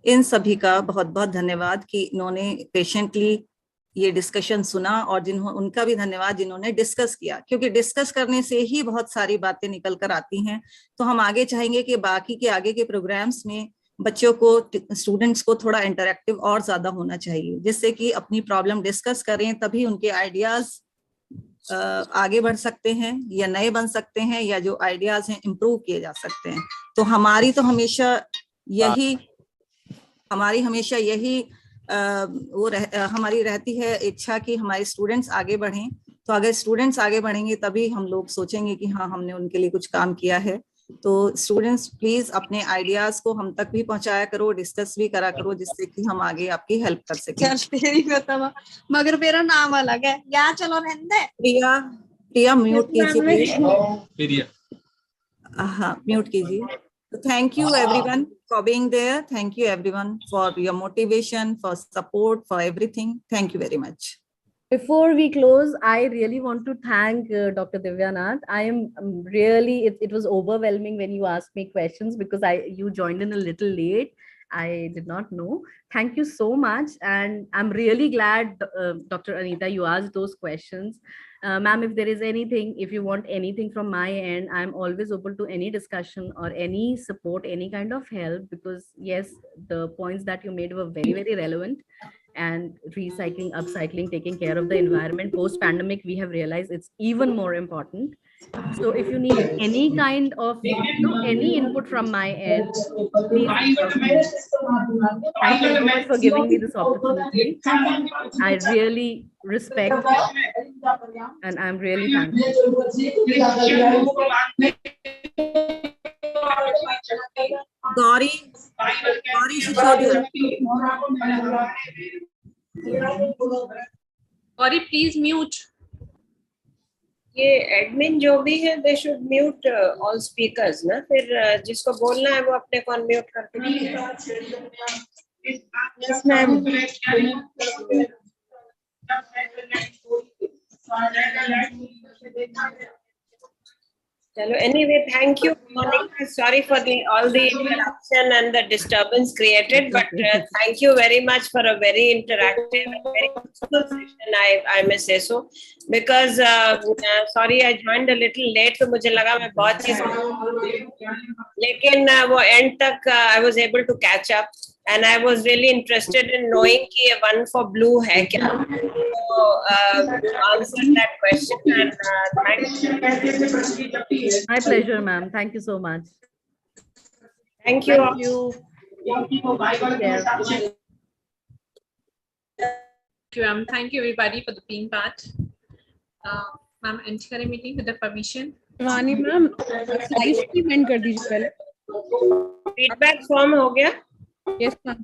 इन सभी का बहुत बहुत धन्यवाद कि इन्होंने पेशेंटली ये डिस्कशन सुना, और उनका भी धन्यवाद जिन्होंने डिस्कस किया, क्योंकि डिस्कस करने से ही बहुत सारी बातें निकल कर आती हैं। तो हम आगे चाहेंगे कि बाकी के आगे के प्रोग्राम्स में बच्चों को, स्टूडेंट्स को थोड़ा इंटरेक्टिव और ज्यादा होना चाहिए, जिससे कि अपनी प्रॉब्लम डिस्कस करें, तभी उनके आइडियाज आगे बढ़ सकते हैं या नए बन सकते हैं, या जो आइडियाज हैं इम्प्रूव किए जा सकते हैं। तो हमारी हमेशा यही हमारी रहती है इच्छा कि हमारे स्टूडेंट्स आगे बढ़ें। तो अगर स्टूडेंट्स आगे बढ़ेंगे तभी हम लोग सोचेंगे कि हाँ, हमने उनके लिए कुछ काम किया है। तो स्टूडेंट्स प्लीज अपने आइडियाज को हम तक भी पहुंचाया करो, डिस्कस भी करा करो, जिससे कि हम आगे आपकी हेल्प कर सकें। मगर मेरा नाम अलग है, यहाँ चलो रहने। प्रिया म्यूट कीजिए। हाँ, म्यूट कीजिए। So thank you everyone for being there. Thank you everyone for your motivation, for support, for everything. Thank you very much. Before we close, I really want to thank Dr. Divyanath. I am really, it was overwhelming when you asked me questions, because you joined in a little late. I did not know. Thank you so much. And I'm really glad, Dr. Anita, you asked those questions. Ma'am, if there is anything, if you want anything from my end, I'm always open to any discussion or any support, any kind of help, because yes, the points that you made were very, very relevant. And recycling, upcycling, taking care of the environment post-pandemic, we have realized it's even more important. So if you need any kind of, any input from my end, please reach out to me. Thank you so much for giving me this opportunity. I really respect and I'm really thankful. Gauri, Gauri, please mute. ये admin जो भी है, they should mute all speakers ना, फिर जिसको बोलना है वो अपने को अनम्यूट करके। Yes ma'am. चलो, anyway, thank you, Monica. Sorry for all the interruption and the disturbance created, but thank you very much for a very interactive and very useful session. I may say so, because sorry I joined a little late, तो मुझे लगा मैं बहुत चीज, लेकिन वो end तक I was able to catch up, and I was really interested in knowing कि one for blue है क्या. So answer that question, and thank you. My pleasure, ma'am. Thank you so much. Thank you. Thank you. Thank you everybody for being part. Ma'am, end करें meeting with the permission. वानी ma'am, slide कर दीजिए पहले। Feedback form हो गया? Yes, ma'am.